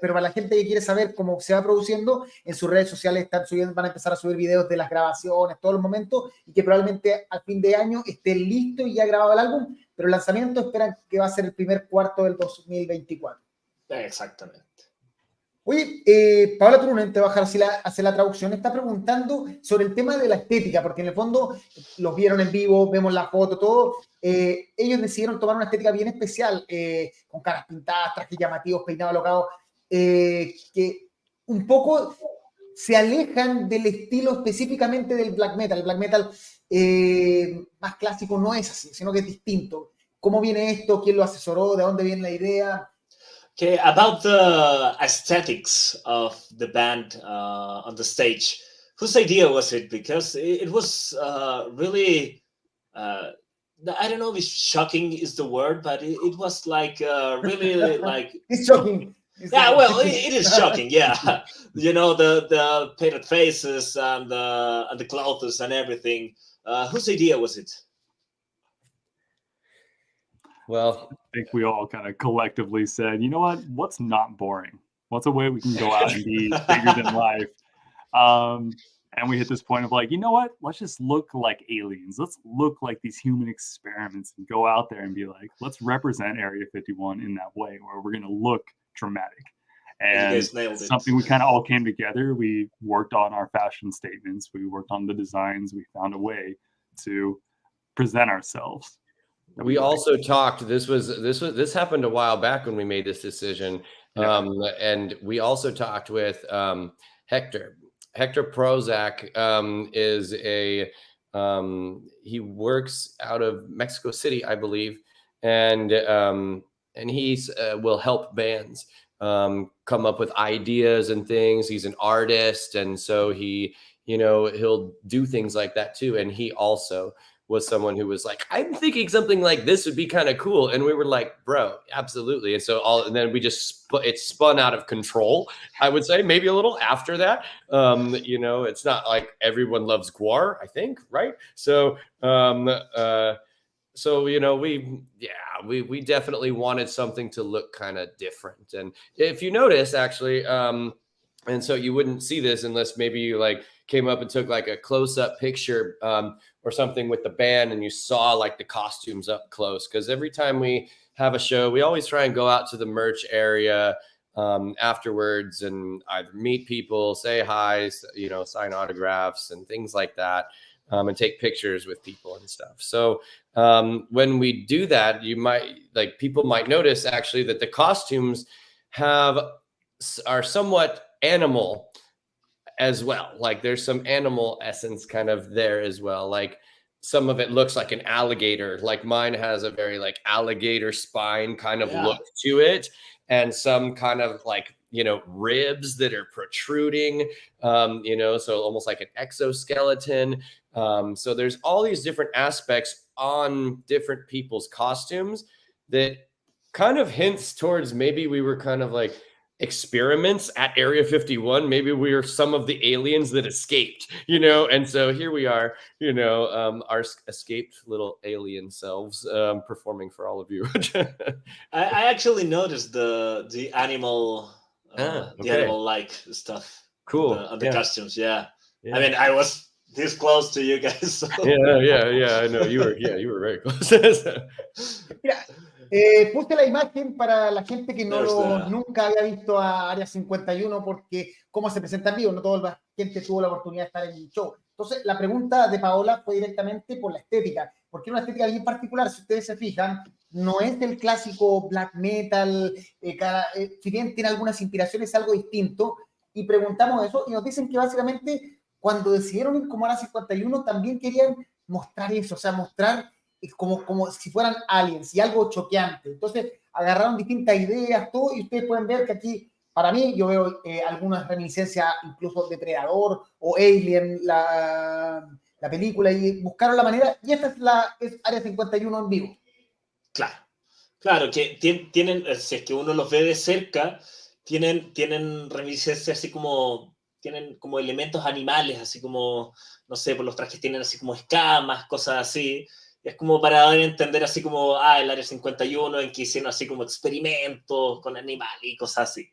pero para la gente que quiere saber cómo se va produciendo, en sus redes sociales van a empezar a subir videos de las grabaciones, todos los momentos, y que probablemente al fin de año esté listo y ya grabado el álbum, pero el lanzamiento esperan que va a ser el primer cuarto del 2024. Exactamente. Oye, Paola Turunen, te va a dejar hacer la traducción, está preguntando sobre el tema de la estética, porque en el fondo los vieron en vivo, vemos la foto, todo. Ellos decidieron tomar una estética bien especial, con caras pintadas, trajes llamativos, peinados alocados, que un poco se alejan del estilo específicamente del black metal. El black metal más clásico no es así, sino que es distinto. ¿Cómo viene esto? ¿Quién lo asesoró? ¿De dónde viene la idea? Okay, about the aesthetics of the band on the stage, whose idea was it? Because it was really, I don't know if shocking is the word, but it was like really like... It's shocking. Yeah, well, it is shocking, yeah. The painted faces and the clothes and everything. Whose idea was it? Well, I think we all kind of collectively said, you know what? What's not boring? What's a way we can go out and be bigger than life? And we hit this point of like, you know what? Let's just look like aliens. Let's look like these human experiments and go out there and be like, let's represent Area 51 in that way, where we're going to look dramatic. And something we kind of all came together. We worked on our fashion statements. We worked on the designs. We found a way to present ourselves. We also talked. This happened a while back when we made this decision, and we also talked with Hector. Hector Prozac is he works out of Mexico City, I believe, and he's will help bands come up with ideas and things. He's an artist, and so he'll do things like that too. And he also was someone who was like, I'm thinking something like this would be kind of cool. And we were like, bro, absolutely. And so and then we just, it spun out of control, I would say, maybe a little after that. It's not like everyone loves Guar, I think, right? So, we definitely wanted something to look kind of different. And if you notice, actually, and so you wouldn't see this unless maybe you like came up and took like a close-up picture or something with the band and you saw like the costumes up close. Because every time we have a show, we always try and go out to the merch area afterwards and either meet people, say hi, sign autographs and things like that, and take pictures with people and stuff. So when we do that, people might notice actually that the costumes are somewhat animal as well. Like there's some animal essence kind of there as well. Like some of it looks like an alligator. Like mine has a very like alligator spine kind of look to it. And some kind of like, ribs that are protruding, so almost like an exoskeleton. So there's all these different aspects on different people's costumes that kind of hints towards maybe we were kind of like experiments at Area 51. Maybe we are some of the aliens that escaped, and so here we are, our escaped little alien selves performing for all of you. I actually noticed the animal, the animal-like stuff. Cool. On the costumes, yeah. I mean, I was this close to you guys. So. Yeah. I know you were very close. Mira, puse la imagen para la gente que nunca había visto a Área 51 porque cómo se presenta en vivo, no toda la gente tuvo la oportunidad de estar en el show. Entonces, la pregunta de Paola fue directamente por la estética, porque es una estética bien particular, si ustedes se fijan, no es del clásico black metal, si bien tiene algunas inspiraciones, es algo distinto, y preguntamos eso, y nos dicen que básicamente cuando decidieron ir como Área 51 también querían mostrar eso, o sea, mostrar como si fueran aliens y algo choqueante. Entonces agarraron distintas ideas, todo, y ustedes pueden ver que aquí, para mí, yo veo algunas reminiscencias incluso de Predador o Alien, la película, y buscaron la manera, y esta es Área 51 en vivo. Claro, que tienen, si es que uno los ve de cerca, tienen reminiscencias así como, tienen como elementos animales, así como, no sé, por los trajes tienen así como escamas, cosas así. Es como para dar a entender así como, el Área 51 en que hicieron así como experimentos con animales y cosas así.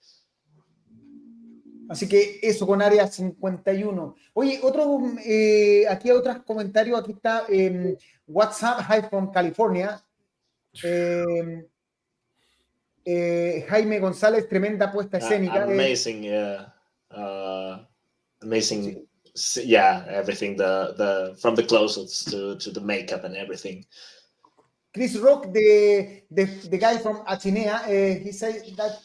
Así que eso con Área 51. Oye, aquí hay otros comentarios. Aquí está WhatsApp, Hi from California. Jaime González, tremenda puesta escénica. Amazing, yeah. Amazing. Sí. Yeah, everything, from the clothes to the makeup and everything. Chris Rock, the guy from Atenea, he said that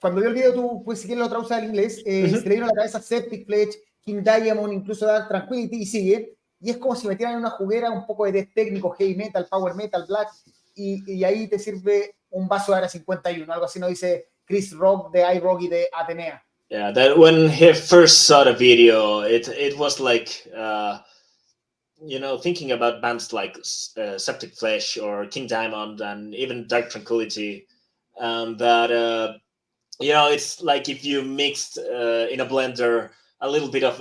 cuando vio el video, tú pues si quieres lo traduces al inglés, se le vino a la cabeza Septic Fletch, King Diamond, incluso Dark Tranquility, y sigue, y es como si metieran en una juguera un poco de death técnico, heavy metal, power metal, black, y ahí te sirve un vaso de Área 51, algo así nos dice Chris Rock de iRock y de Atenea. Yeah, that when he first saw the video, it was like, thinking about bands like Septic Flesh or King Diamond and even Dark Tranquility, that, it's like if you mixed in a blender a little bit of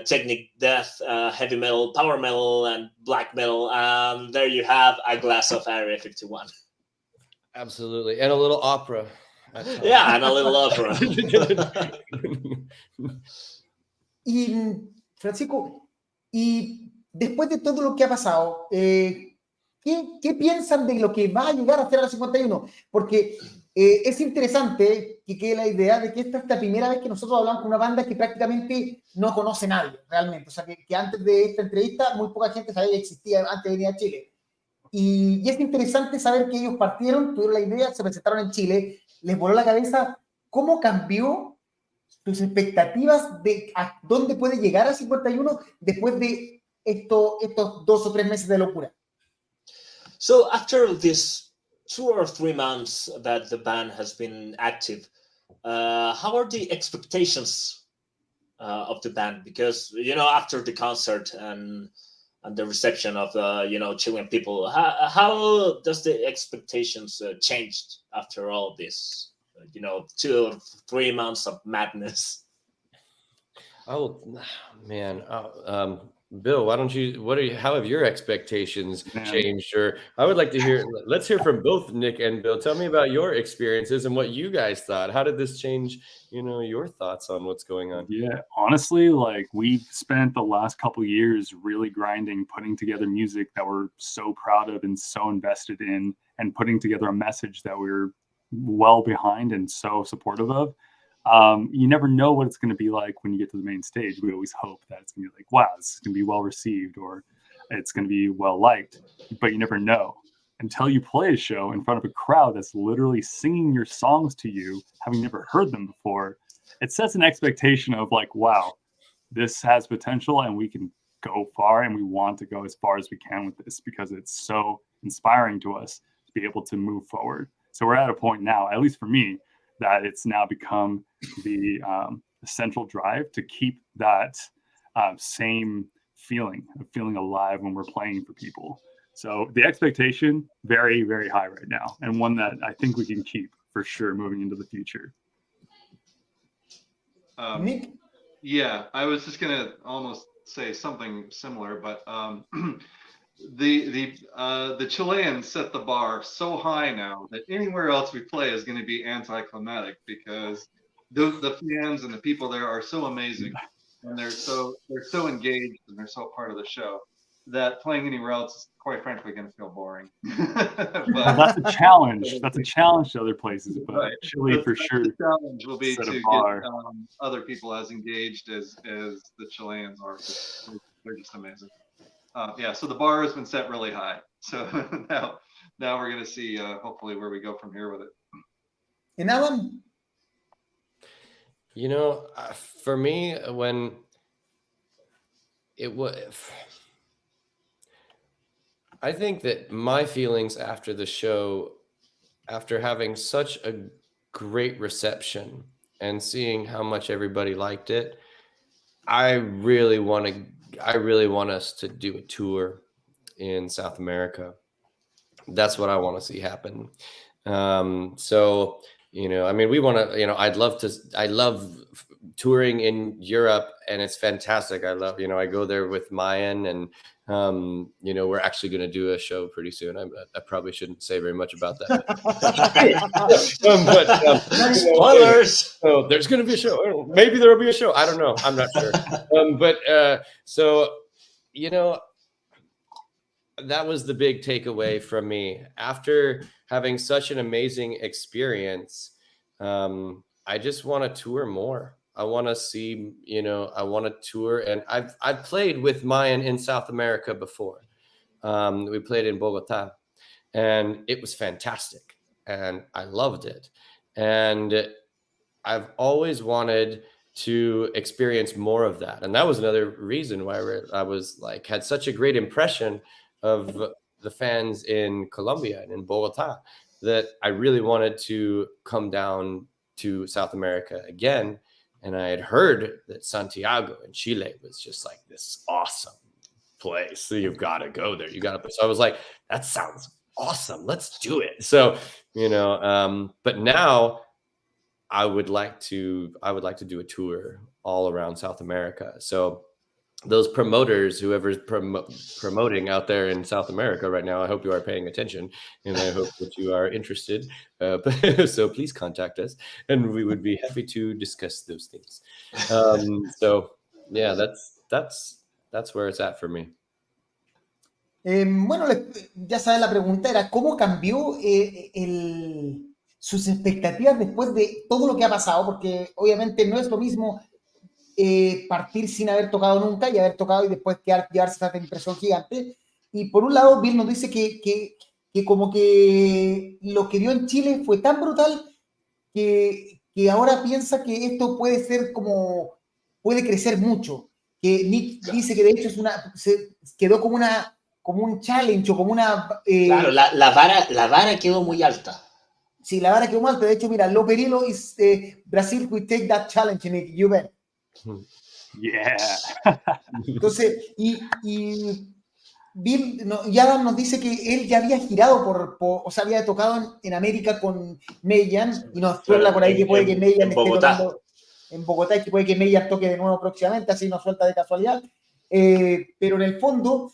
technic death, heavy metal, power metal, and black metal, and there you have a glass of Area 51. Absolutely, and a little opera. Yeah, and a little opera. Y Francisco, y después de todo lo que ha pasado, ¿qué piensan de lo que va a llegar a ser la 51? Porque es interesante que quede la idea de que esta es la primera vez que nosotros hablamos con una banda que prácticamente no conoce a nadie, realmente. O sea, que antes de esta entrevista muy poca gente sabía que existía antes de venir a Chile. Y es interesante saber que ellos partieron, tuvieron la idea, se presentaron en Chile, les voló la cabeza. ¿Cómo cambió tus expectativas de a dónde puede llegar a 51 después de estos 2 o 3 meses de locura? So after this 2 or 3 months that the band has been active, how are the expectations of the band? Because, after the concert and the reception of the Chilean people. How does the expectations changed after all this? 2 or 3 months of madness. Oh man, Bill, why don't you? How have your expectations changed? Or I would like to hear. Let's hear from both Nick and Bill. Tell me about your experiences and what you guys thought. How did this change? Your thoughts on what's going on. Yeah, honestly, like we've spent the last couple of years really grinding, putting together music that we're so proud of and so invested in, and putting together a message that we're well behind and so supportive of. You never know what it's going to be like when you get to the main stage. We always hope that it's going to be like, wow, this is going to be well received, or it's going to be well liked, but you never know until you play a show in front of a crowd that's literally singing your songs to you, having never heard them before. It sets an expectation of like, wow, this has potential and we can go far, and we want to go as far as we can with this because it's so inspiring to us to be able to move forward. So we're at a point now, at least for me, that it's now become the central drive to keep that same feeling of feeling alive when we're playing for people. So the expectation, very, very high right now, and one that I think we can keep for sure moving into the future. Nick? Yeah, I was just gonna almost say something similar, but the Chileans set the bar so high now that anywhere else we play is going to be anticlimactic, because the fans and the people there are so amazing, and they're so engaged, and they're so part of the show that playing anywhere else is, quite frankly, going to feel boring. But that's a challenge. That's a challenge to other places, but right. Chile for sure. The challenge will be to get other people as engaged as the Chileans are. They're just amazing. Yeah, so the bar has been set really high. So now we're going to see hopefully where we go from here with it. And Alan? For me, when it was, I think that my feelings after the show, after having such a great reception and seeing how much everybody liked it, I really want us to do a tour in South America. That's what I want to see happen. So, we want to, I love touring in Europe, and it's fantastic. I love, I go there with Mayan, and, we're actually going to do a show pretty soon. I probably shouldn't say very much about that. But spoilers. So there's going to be a show. Maybe there will be a show. I don't know. I'm not sure. That was the big takeaway from me after having such an amazing experience. I just want to tour more. I want to see, I want to tour, and I've played with Mayan in South America before. We played in Bogota, and it was fantastic, and I loved it. And I've always wanted to experience more of that, and that was another reason why I was like had such a great impression of the fans in Colombia and in Bogota that I really wanted to come down to South America again. And I had heard that Santiago in Chile was just like this awesome place. So you've got to go there. So I was like, that sounds awesome. Let's do it. So, but now I would like to do a tour all around South America. So those promoters, whoever's promoting out there in South America right now, I hope you are paying attention, and I hope that you are interested. So please contact us, and we would be happy to discuss those things. So yeah, that's where it's at for me. Bueno, ya saben, la pregunta era ¿cómo cambió sus expectativas después de todo lo que ha pasado? Porque obviamente no es lo mismo partir sin haber tocado nunca y haber tocado y después llevarse esta impresión gigante. Y por un lado, Bill nos dice que como que lo que vio en Chile fue tan brutal que ahora piensa que esto puede ser puede crecer mucho. Que Nick dice que de hecho se quedó como un challenge o como una... Claro, la vara quedó muy alta. Sí, la vara quedó muy alta. De hecho, mira, Lo Perilo is Brazil, we take that challenge, Nick, you bet. Yeah. Entonces, y Bill, y Adam nos dice que él ya había girado o sea, había tocado en América con Meyan, y nos suelta por ahí que puede que Meyan esté tocando en Bogotá y que puede que Meyan toque de nuevo próximamente, así nos suelta de casualidad. Pero en el fondo,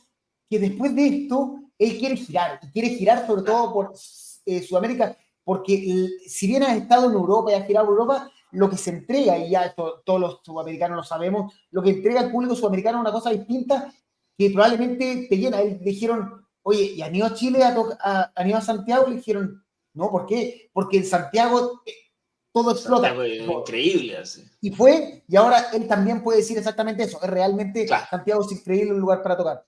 que después de esto, él quiere girar sobre todo por Sudamérica, porque si bien ha estado en Europa y ha girado en Europa, lo que se entrega, y ya todos los sudamericanos lo sabemos, lo que entrega al público sudamericano es una cosa distinta que probablemente te llena. Le dijeron, oye, ¿y han ido a Chile, han ido a Santiago? Le dijeron, no, ¿por qué? Porque en Santiago todo explota. Santiago, increíble, así. Y fue, y ahora él también puede decir exactamente eso. Es realmente, claro. Santiago es increíble un lugar para tocar.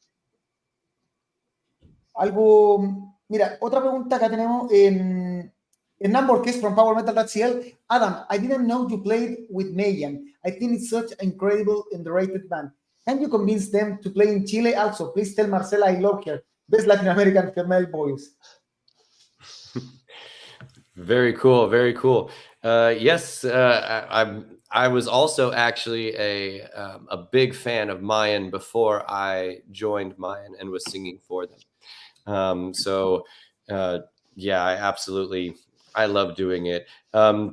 Algo, mira, otra pregunta que tenemos en Number, que es from PowerMetal.cl. Adam, I didn't know you played with Mayan. I think it's such an incredible, underrated band. Can you convince them to play in Chile also? Please tell Marcela I love her. Best Latin American female voice. Very cool. Very cool. Yes, I was also actually a big fan of Mayan before I joined Mayan and was singing for them. Yeah, I love doing it.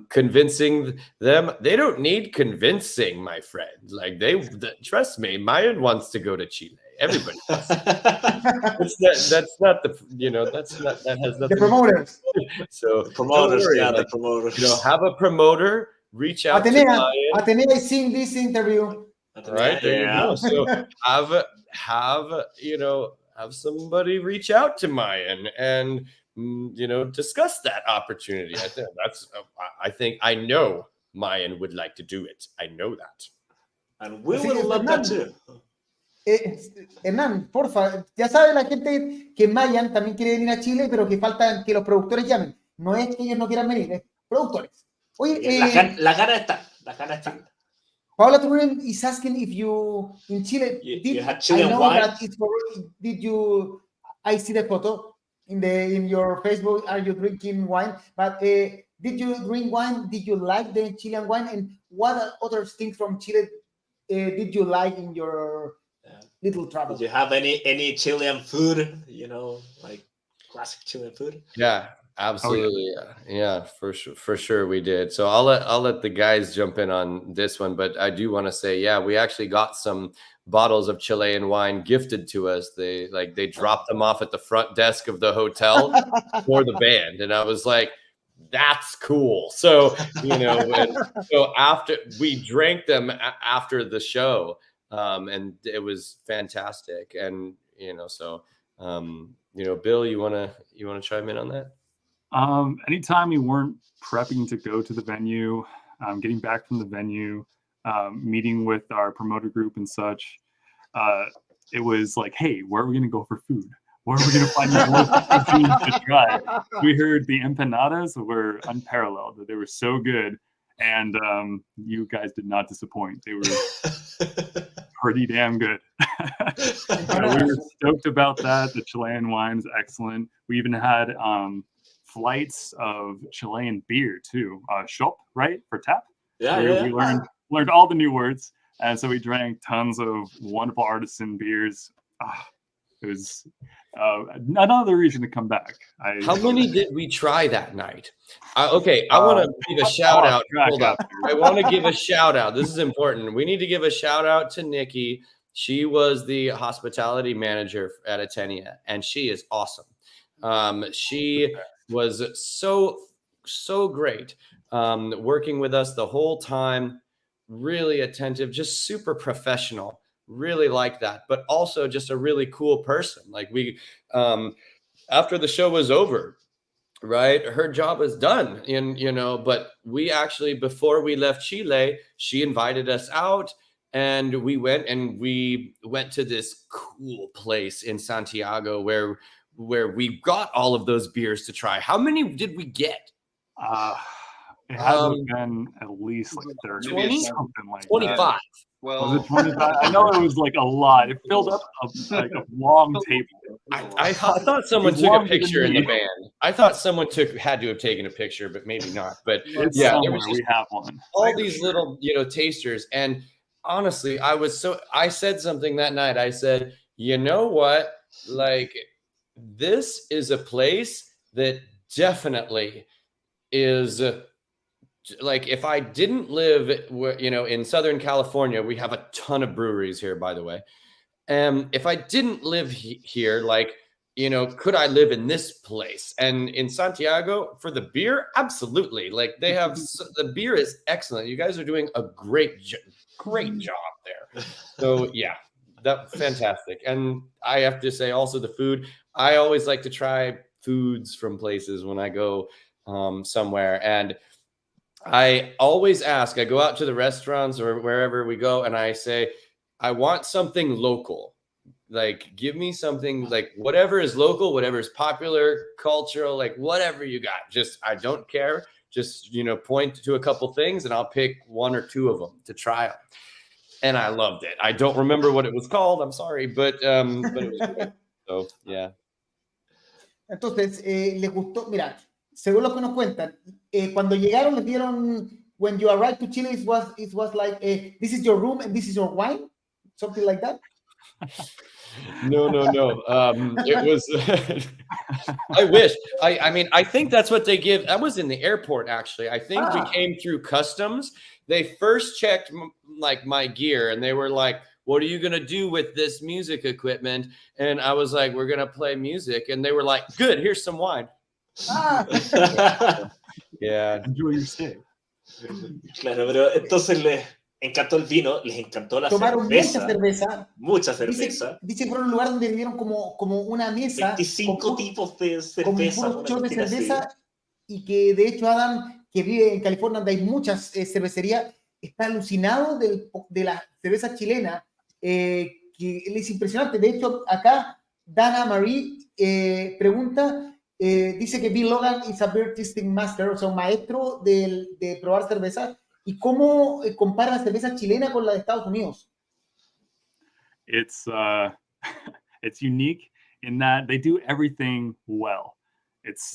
Convincing them, they don't need convincing, my friend. Like trust me, Mayan wants to go to Chile. Everybody does. That's not the, that has nothing. The promoters. So the promoters, the promoters. Have a promoter, reach out to Mayan. Atenea is seeing this interview. Right, there you go. So have somebody reach out to Mayan and discuss that opportunity. I know Mayan would like to do it. I know that. And we would love that too. Hernán, porfa, ya sabe la gente que Mayan también quiere venir a Chile, pero que falta que los productores llamen. No es que ellos no quieran venir, es productores. Oye, la gana está. Paula Turin is asking if you in Chile you had Chilean wine. I see the photo in your Facebook. Are you drinking wine? But did you drink wine? Did you like the Chilean wine? And what other things from Chile did you like in your little travel? Did you have any Chilean food? Like classic Chilean food? Yeah, absolutely. Oh, yeah, for sure we did. So I'll let the guys jump in on this one, but I do want to say, yeah, we actually got some bottles of Chilean wine gifted to us. They dropped them off at the front desk of the hotel for the band, and I was like, that's cool. So so after we drank them after the show, and it was fantastic. And Bill, you wanna chime in on that? Anytime we weren't prepping to go to the venue, getting back from the venue, meeting with our promoter group and such, it was like, hey, where are we going to go for food? Where are we going to find more food to try? We heard the empanadas were unparalleled, that they were so good. And you guys did not disappoint. They were pretty damn good. We were stoked about that. The Chilean wine is excellent. We even had flights of Chilean beer too. Shop, right? For tap. Yeah. We learned all the new words. And so we drank tons of wonderful artisan beers. It was another reason to come back. How many did we try that night? Okay, I want to give a shout out. Hold up. I want to give a shout out. This is important. We need to give a shout out to Nikki. She was the hospitality manager at Atenia, and she is awesome. She was so great, working with us the whole time. Really attentive, just super professional. Really like that, but also just a really cool person. Like we, after the show was over, right, her job was done, but we actually, before we left Chile, she invited us out, and we went to this cool place in Santiago where we got all of those beers to try. How many did we get? It had to have been at least like 30, 20? something like 25. That. Well, Was it 25? I know it was like a lot. It filled up a long table. I thought someone took a picture in the band. I thought someone had to have taken a picture, but maybe not. But yeah, there was we have one. All these little, tasters. And honestly, I said something that night. I said, you know what? like, this is a place that definitely is like, if I didn't live, in Southern California, we have a ton of breweries here, by the way. If I didn't live here, like, could I live in this place? And in Santiago, for the beer, absolutely. Like, they have the beer is excellent. You guys are doing a great job there. So yeah, that's fantastic. And I have to say also the food. I always like to try foods from places when I go somewhere, and I always ask. I go out to the restaurants or wherever we go, and I say, I want something local. Like, give me something, like, whatever is local, whatever is popular, cultural, like, whatever you got. Just, I don't care. Just, point to a couple things and I'll pick one or two of them to try them. And I loved it. I don't remember what it was called. I'm sorry, but it was great. So, yeah. Entonces, les gustó, mira, según lo que nos cuentan, cuando llegaron les dieron, when you arrived to Chile, it was like, this is your room and this is your wine, something like that. No. It was, I wish. I mean, I think that's what they give. I was in the airport, actually. I think we came through customs. They first checked like my gear and they were like, what are you going to do with this music equipment? And I was like, we're going to play music. And they were like, good, here's some wine. Yeah. Enjoy your stay. Claro, pero entonces les encantó el vino, les encantó la Tomaron cerveza. Mucha cerveza. Dice que fueron a un lugar donde vivieron como una mesa. 25 tipos de cerveza. Con puros shots de cerveza. Y que de hecho Adam, que vive en California, donde hay muchas cervecerías, está alucinado de la cerveza chilena, que es impresionante. De hecho, acá Dana Marie pregunta, dice que Bill Logan is a beer tasting master, o sea, un maestro de probar cerveza. ¿Y cómo compara la cerveza chilena con la de Estados Unidos? It's unique in that they do everything well.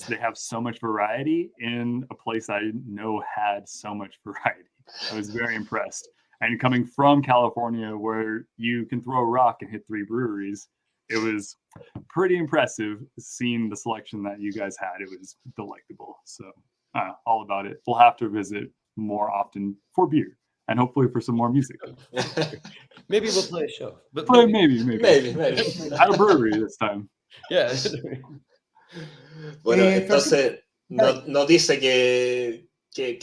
They have so much variety in a place I know had so much variety. I was very impressed. And coming from California, where you can throw a rock and hit 3 breweries, it was pretty impressive seeing the selection that you guys had. It was delectable. So all about it. We'll have to visit more often for beer and hopefully for some more music. Maybe we'll play a show. But maybe. At a brewery this time. Yeah. Bueno, entonces no dice que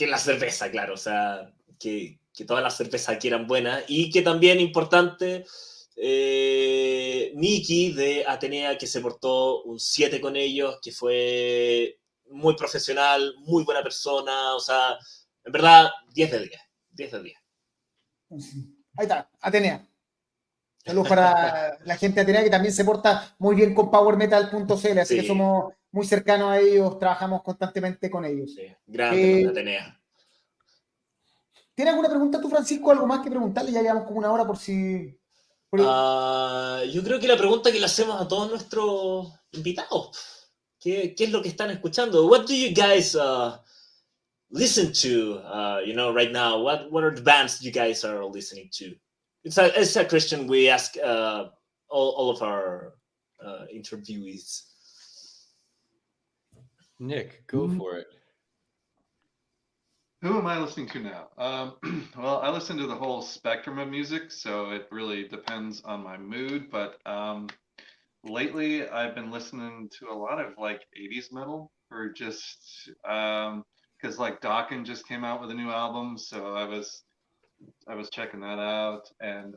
la cerveza, claro, o sea, que todas las cervezas aquí eran buenas y que también importante, Nikki de Atenea, que se portó un 7 con ellos, que fue muy profesional, muy buena persona, o sea, en verdad, 10 de 10. Ahí está, Atenea. Saludos para la gente de Atenea, que también se porta muy bien con powermetal.cl, así que somos muy cercanos a ellos, trabajamos constantemente con ellos. Sí, grande Atenea. ¿Tienes alguna pregunta tú, Francisco? ¿Algo más que preguntarle? Ya llevamos como una hora por si... Yo creo que la pregunta que le hacemos a todos nuestros invitados, ¿qué es lo que están escuchando? What do you guys listen to, right now? What are the bands you guys are listening to? It's a question we ask all of our interviewees. Nick, go for it. Who am I listening to now? Well, I listen to the whole spectrum of music, so it really depends on my mood. But lately, I've been listening to a lot of like 80s metal, or just because like Dokken just came out with a new album, so I was checking that out, and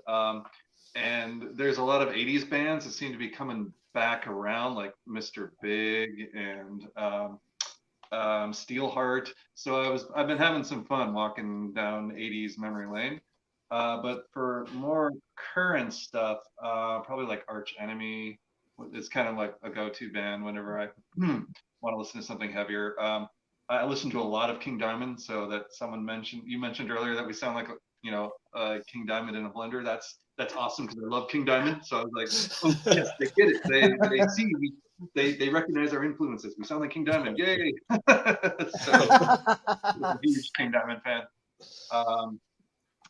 there's a lot of 80s bands that seem to be coming back around, like Mr. Big and Steelheart. So I've been having some fun walking down 80s memory lane. But for more current stuff, probably like Arch Enemy. It's kind of like a go-to band whenever I want to listen to something heavier. I listen to a lot of King Diamond. So that you mentioned earlier that we sound like King Diamond in a blender. That's awesome because I love King Diamond. So I was like, oh, yes, they get it. They see they recognize our influences. We sound like King Diamond. Yay! So I'm a huge King Diamond fan.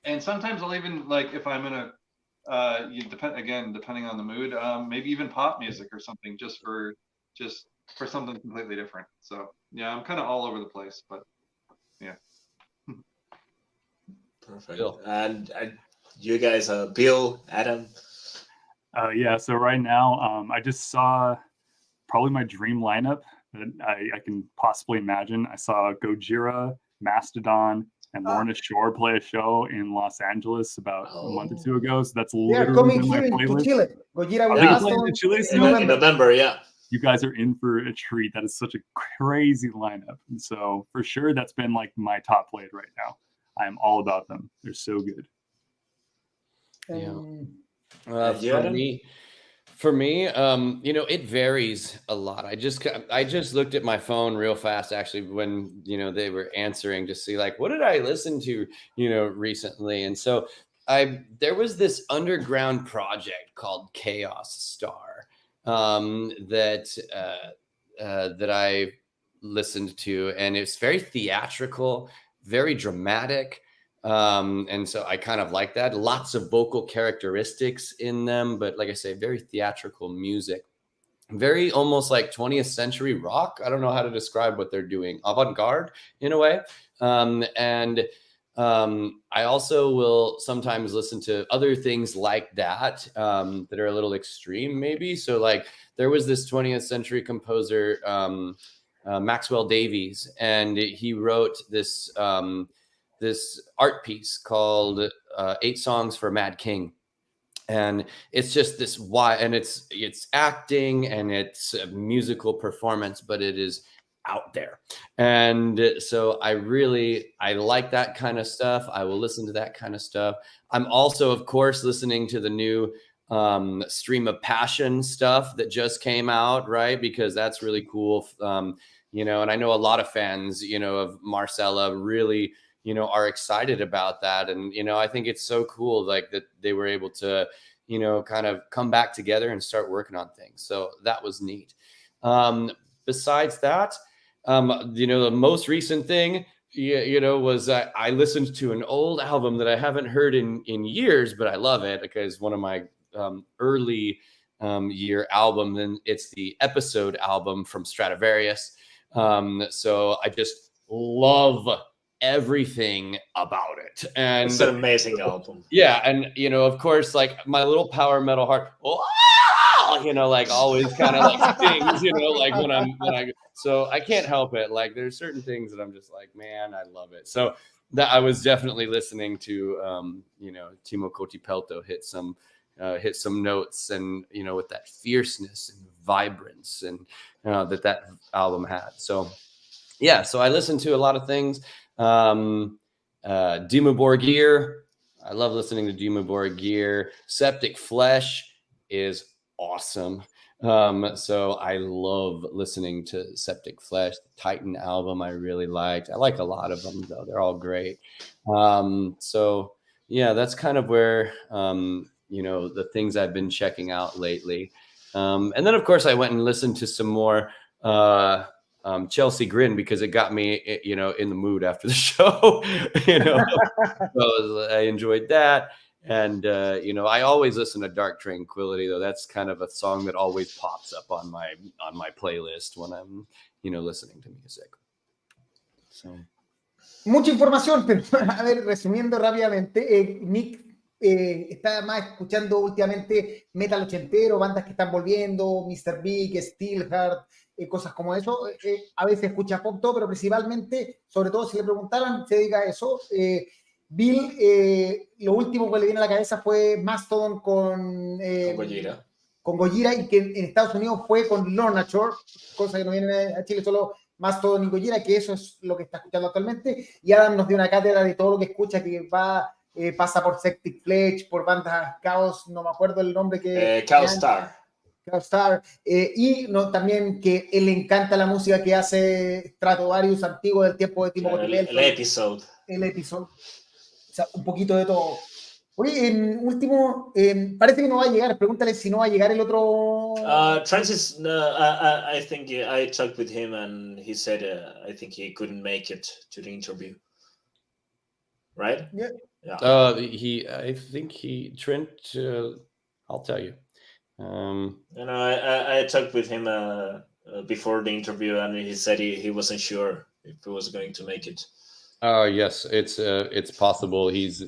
And sometimes I'll even, like, if I'm in depending on the mood, maybe even pop music or something, just for something completely different. So yeah, I'm kind of all over the place, but yeah. Perfect. Bill. And you guys, Bill, Adam. Yeah, so right now, I just saw probably my dream lineup that I can possibly imagine. I saw Gojira, Mastodon, and Lorna Shore play a show in Los Angeles about a month or two ago. So that's They are literally coming been my here to playlist. Chile. Gojira with Are they Yeah. playing Mastodon in Chile in soon? November. In November, yeah. You guys are in for a treat. That is such a crazy lineup. And so for sure, that's been like my top played right now. I'm all about them. They're so good. Yeah. You, Adam? For me, it varies a lot. I just looked at my phone real fast, actually, when, they were answering, to see like, what did I listen to, recently? And so there was this underground project called Chaos Star that I listened to, and it's very theatrical, very dramatic. And so I kind of like that. Lots of vocal characteristics in them, but like I say, very theatrical music, very almost like 20th century rock. I don't know how to describe what they're doing. Avant-garde in a way. I also will sometimes listen to other things like that, that are a little extreme maybe. So like there was this 20th century composer, Maxwell Davies, and he wrote this art piece called 8 Songs for Mad King. And it's just this and it's acting and it's a musical performance, but it is out there. And so I like that kind of stuff. I will listen to that kind of stuff. I'm also, of course, listening to the new Stream of Passion stuff that just came out, right? Because that's really cool. And I know a lot of fans, of Marcella really, are excited about that. And, I think it's so cool, like that they were able to, kind of come back together and start working on things. So that was neat. Besides that, the most recent thing, was I listened to an old album that I haven't heard in years, but I love it because one of my early year album, and it's the Episode album from Stradivarius. So I just love everything about it. And It's an amazing album. Yeah. And, of course, like my little power metal heart, like always kind of like stings, like so I can't help it. Like there's certain things that I'm just like, man, I love it. So that I was definitely listening to, Timo Kotipelto hit some notes, and, with that fierceness and vibrance and that album had. So, yeah, so I listened to a lot of things. Dimmu Borgir, I love listening to Dimmu Borgir. Septic Flesh is awesome. So I love listening to Septic Flesh. The Titan album I really liked. I like a lot of them though. They're all great. So yeah, that's kind of where, the things I've been checking out lately. And then of course I went and listened to some more, Chelsea Grin, because it got me, in the mood after the show. So I enjoyed that. And, I always listen to Dark Tranquility, though. That's kind of a song that always pops up on my playlist when I'm, listening to music. So. Mucha información, pero a ver, resumiendo rápidamente, Nick está más escuchando últimamente metal ochentero, bandas que están volviendo, Mr. Big, Steelheart, cosas como eso. A veces escucha pop, todo, pero principalmente, sobre todo si le preguntaran, se dedica a eso. Bill, lo último que le viene a la cabeza fue Mastodon con Gojira, y que en Estados Unidos fue con Lorna Shore, cosa que no viene a Chile, solo Mastodon y Gojira, que eso es lo que está escuchando actualmente. Y Adam nos dio una cátedra de todo lo que escucha, que pasa por Septic Flesh, por bandas Chaos, no me acuerdo el nombre que... Chaos Star. Y también que él le encanta la música que hace Stratovarius antiguo del tiempo de Timo Kotipelto. El episodio. O sea, un poquito de todo. Oye, último, parece que no va a llegar. Pregúntale si no va a llegar el otro... Francis, I think I talked with him and he said I think he couldn't make it to the interview. Right? Yeah. I think Trent. I'll tell you. I talked with him before the interview, and he said he wasn't sure if he was going to make it. Yes, it's possible. He's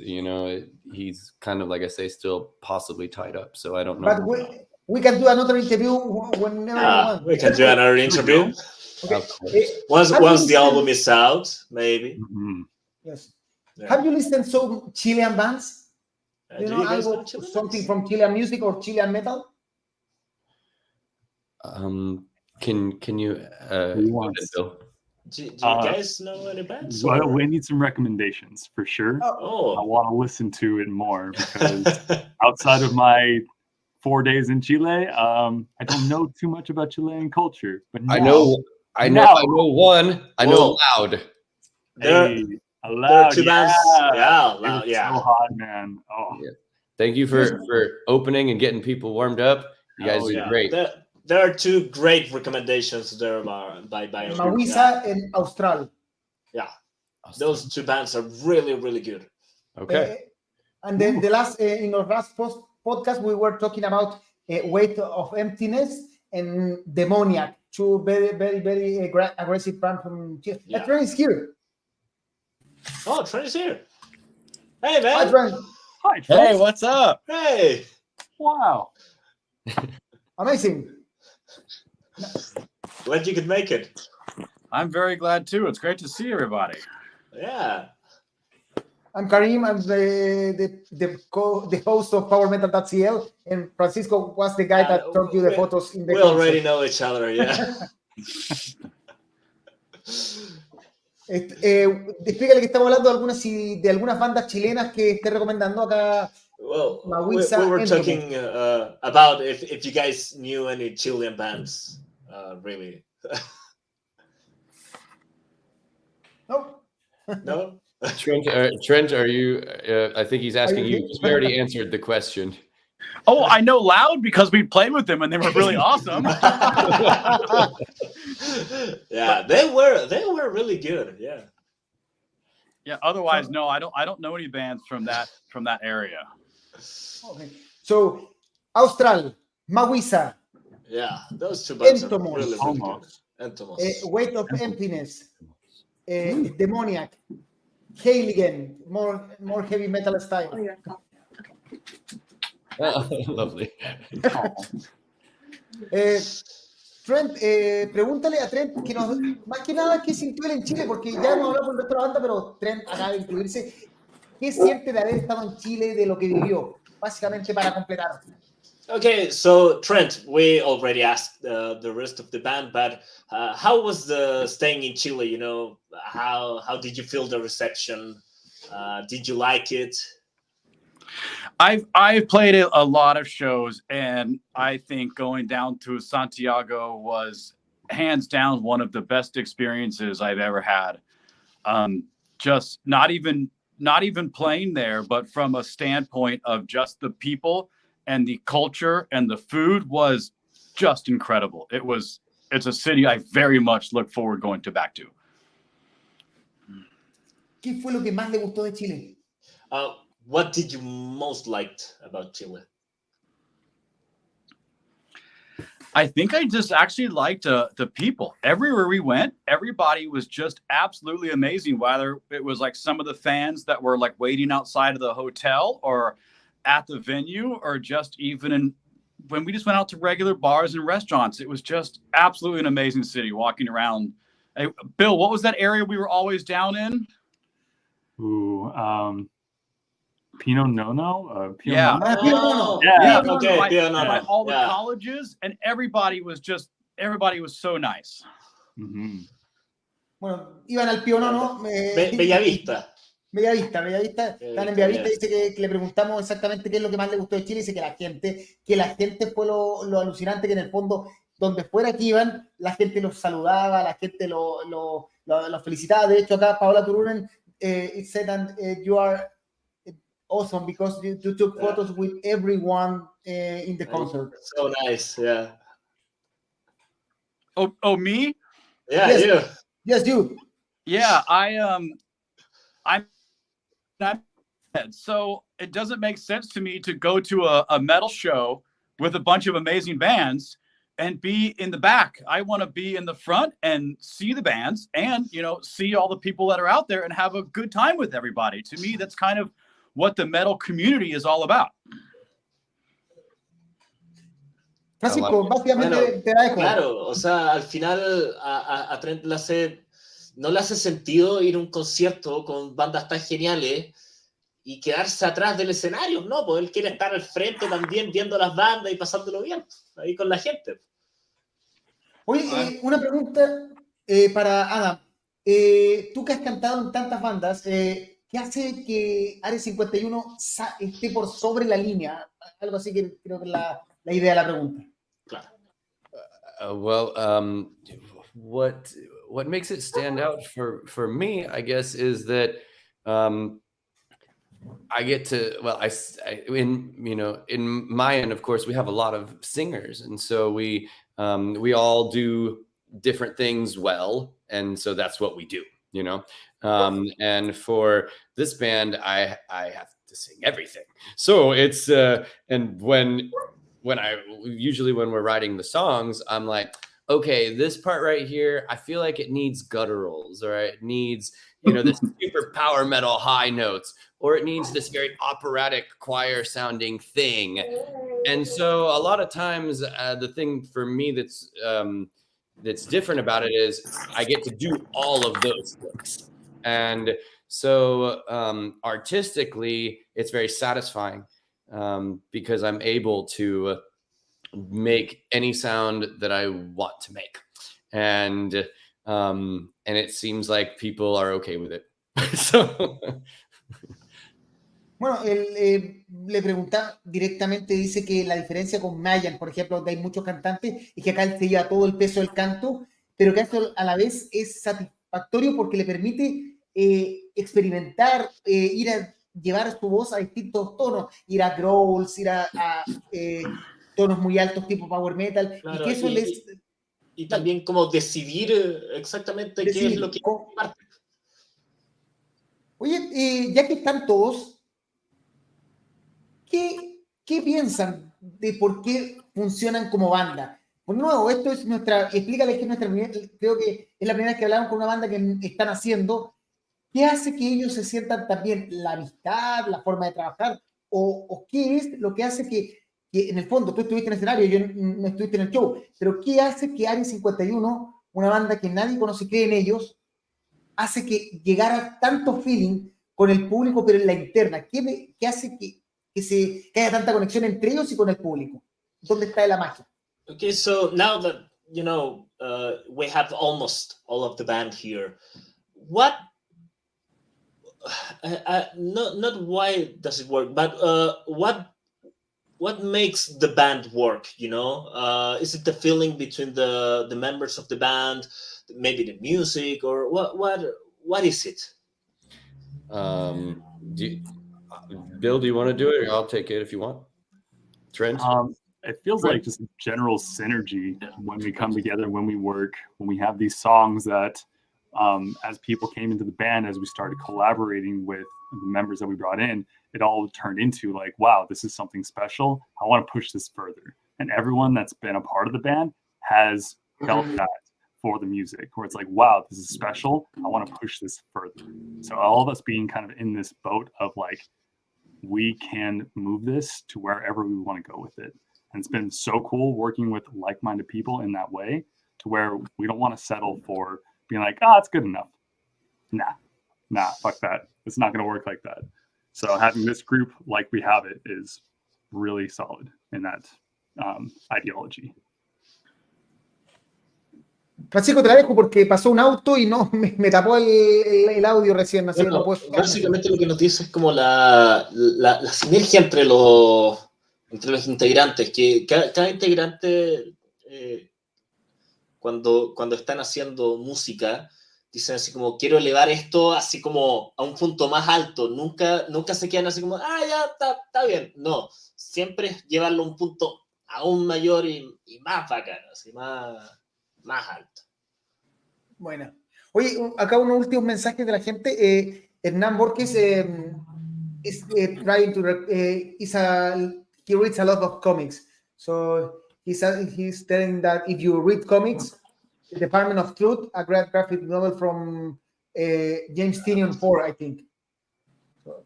he's kind of, like I say, still possibly tied up. So I don't know. But we can do another interview whenever you want. We can do another interview. Okay. Once the album is out, maybe. Mhm. Yes. Yeah. Have you listened to Chilean bands? Do You you know, guys know algo, Chilean something bands? from Chilean music or Chilean metal? Can you Who wants? Bill? Do you guys know any bands? Well, or- we need some recommendations for sure. I Oh. want to listen to it more because outside of my 4 days in Chile, I don't know too much about Chilean culture. But now, I know one. I know Loud. There hey, are Loud, two bands. Yeah, It Loud, was yeah. so hot, man. Oh, Yeah. Thank you for opening and getting people warmed up. You guys Hell did yeah. great. There are two great recommendations there by Mawisa and Austral. Yeah, those two bands are really, really good. Okay. And then the last in our last podcast, we were talking about Weight of Emptiness and Demoniac, two very, very, very aggressive bands from Chile. Yeah. Trent is here. Oh, Trent is here. Hey, Hi, man. Trent. hi, Trent. Hey, what's up? Hey. Wow. Amazing. Glad you could make it. I'm very glad too. It's great to see everybody. Yeah. I'm Karim. I'm the host of PowerMetal.cl, and Francisco was the guy that took you the photos in the We already know each other, yeah. Explícale que estamos hablando de algunas bandas chilenas que esté recomendando acá. Well, we Mawisa were and talking about if you guys knew any Chilean bands, really. No. No? Trent, are you? I think he's asking you. We already answered the question. Oh, I know Loud because we played with them and they were really awesome. Yeah, they were really good. Yeah. Yeah. Otherwise, no, I don't know any bands from that area. Okay. So, Austral, Mawisa, Yeah, those two bands are Entomos. really, really good. Almost. Entomos. Weight of Emptiness, Demoniac, Heiligen, more heavy metal style. Lovely. Trent, pregúntale a Trent que más que nada qué sintió él en Chile, porque ya hemos hablado con el resto de la banda, pero Trent acaba de incluirse. ¿Qué siente de haber estado en Chile, de lo que vivió? Básicamente para completar. Okay, so Trent, we already asked the rest of the band, but how was the staying in Chile? You know, how did you feel the reception? Did you like it? I've played a lot of shows, and I think going down to Santiago was hands down one of the best experiences I've ever had. Just not even playing there, but from a standpoint of just the people and the culture and the food was just incredible. It's a city I very much look forward going back to. ¿Qué fue lo que más le gustó de Chile? What did you most liked about Chile? I think I just actually liked the people. Everywhere we went, everybody was just absolutely amazing. Whether it was like some of the fans that were like waiting outside of the hotel or at the venue, or just even when we just went out to regular bars and restaurants, it was just absolutely an amazing city walking around. Hey, Bill, what was that area we were always down in? Ooh, Pinot Nono? Pinot Yeah. Nono? Oh, Yeah. okay, by, yeah, no, by no, all the yeah. colleges, and everybody was so nice. Mhm. Bueno, iban al Pío Nono. Bellavista. Bellavista. Están en Bellavista. Yeah. Dice que le preguntamos exactamente qué es lo que más le gustó de Chile. Dice que la gente fue lo alucinante, que en el fondo, donde fuera que iban, la gente los saludaba, la gente los felicitaba. De hecho, acá Paola Turunen it said that you are awesome because you took photos with everyone in the concert. So nice, yeah. Oh, me? Yeah, Yes. you. Yes, you. Yeah, I'm So it doesn't make sense to me to go to a metal show with a bunch of amazing bands and be in the back. I want to be in the front and see the bands and, you know, see all the people that are out there and have a good time with everybody. To me, that's kind of what the metal community is all about. Francisco, básicamente Bueno, te da eco. claro, o sea, al final a Trent no le hace sentido ir a un concierto con bandas tan geniales y quedarse atrás del escenario, ¿no? Pues él quiere estar al frente también viendo las bandas y pasándolo bien, ahí con la gente. Oye, una pregunta para Adam. Tú que has cantado en tantas bandas, ¿qué hace que AREA51 esté por sobre la línea? Algo así que creo que es la idea de la pregunta. Claro. What makes it stand out for me, I guess, is that I get to, well, in my end, of course, we have a lot of singers, and so we all do different things well, and so that's what we do, you know. And for this band, I have to sing everything, so it's and when we're writing the songs, I'm like, okay, this part right here, I feel like it needs gutturals, or it needs, you know, this super power metal high notes, or it needs this very operatic choir sounding thing. And so a lot of times the thing for me that's different about it is I get to do all of those things. And so artistically, it's very satisfying because I'm able to make any sound that I want to make. And it seems like people are okay with it. So... Bueno, él le pregunta directamente, dice que la diferencia con Mayan, por ejemplo, donde hay muchos cantantes, es que acá él se lleva todo el peso del canto, pero que esto a la vez es satisfactorio porque le permite experimentar, ir a llevar su voz a distintos tonos, ir a growls, ir a tonos muy altos tipo power metal, Claro, y que eso y también como decidir exactamente qué es lo que parte. Oye, ya que están todos, ¿qué piensan de por qué funcionan como banda? Por nuevo, esto es explícale que es nuestra primera, creo que es la primera vez que hablamos con una banda que están haciendo. ¿Qué hace que ellos se sientan también? ¿La amistad, la forma de trabajar? ¿O qué es lo que hace que en el fondo, tú estuviste en el escenario, yo no estuviste en el show, pero qué hace que AREA51, una banda que nadie conoce, cree en ellos, hace que llegara tanto feeling con el público, pero en la interna? ¿Qué hace que haya tanta conexión entre ellos y con el público? ¿Dónde está la magia? Okay, so now that, you know, we have almost all of the band here, what, not why does it work, but what makes the band work, you know? Is it the feeling between the members of the band, maybe the music, or what is it? Bill, do you want to do it, or I'll take it if you want? Trent? It feels like just general synergy when we come together, when we work, when we have these songs that as people came into the band, as we started collaborating with the members that we brought in, it all turned into like, wow, this is something special. I want to push this further. And everyone that's been a part of the band has felt that for the music, where it's like, wow, this is special. I want to push this further. So all of us being kind of in this boat of like, we can move this to wherever we want to go with it. And it's been so cool working with like-minded people in that way, to where we don't want to settle for being like, it's good enough. Nah, fuck that. It's not going to work like that. So having this group like we have it is really solid in that ideology. Francisco, te la dejo porque pasó un auto y no me tapó el audio recién, así que no puedo. Básicamente lo que nos dice es como la sinergia entre los integrantes, que cada integrante cuando están haciendo música dicen así como, quiero elevar esto así como a un punto más alto, nunca se quedan así como, ya está bien, no, siempre es llevarlo a un punto aún mayor y más bacán, así más alto. Bueno. Oye, acá unos últimos mensajes de la gente. Hernán Borges is trying to he reads a lot of comics, so he's telling that if you read comics, the Department of Truth, a great graphic novel from James Tynion 4, I think. So,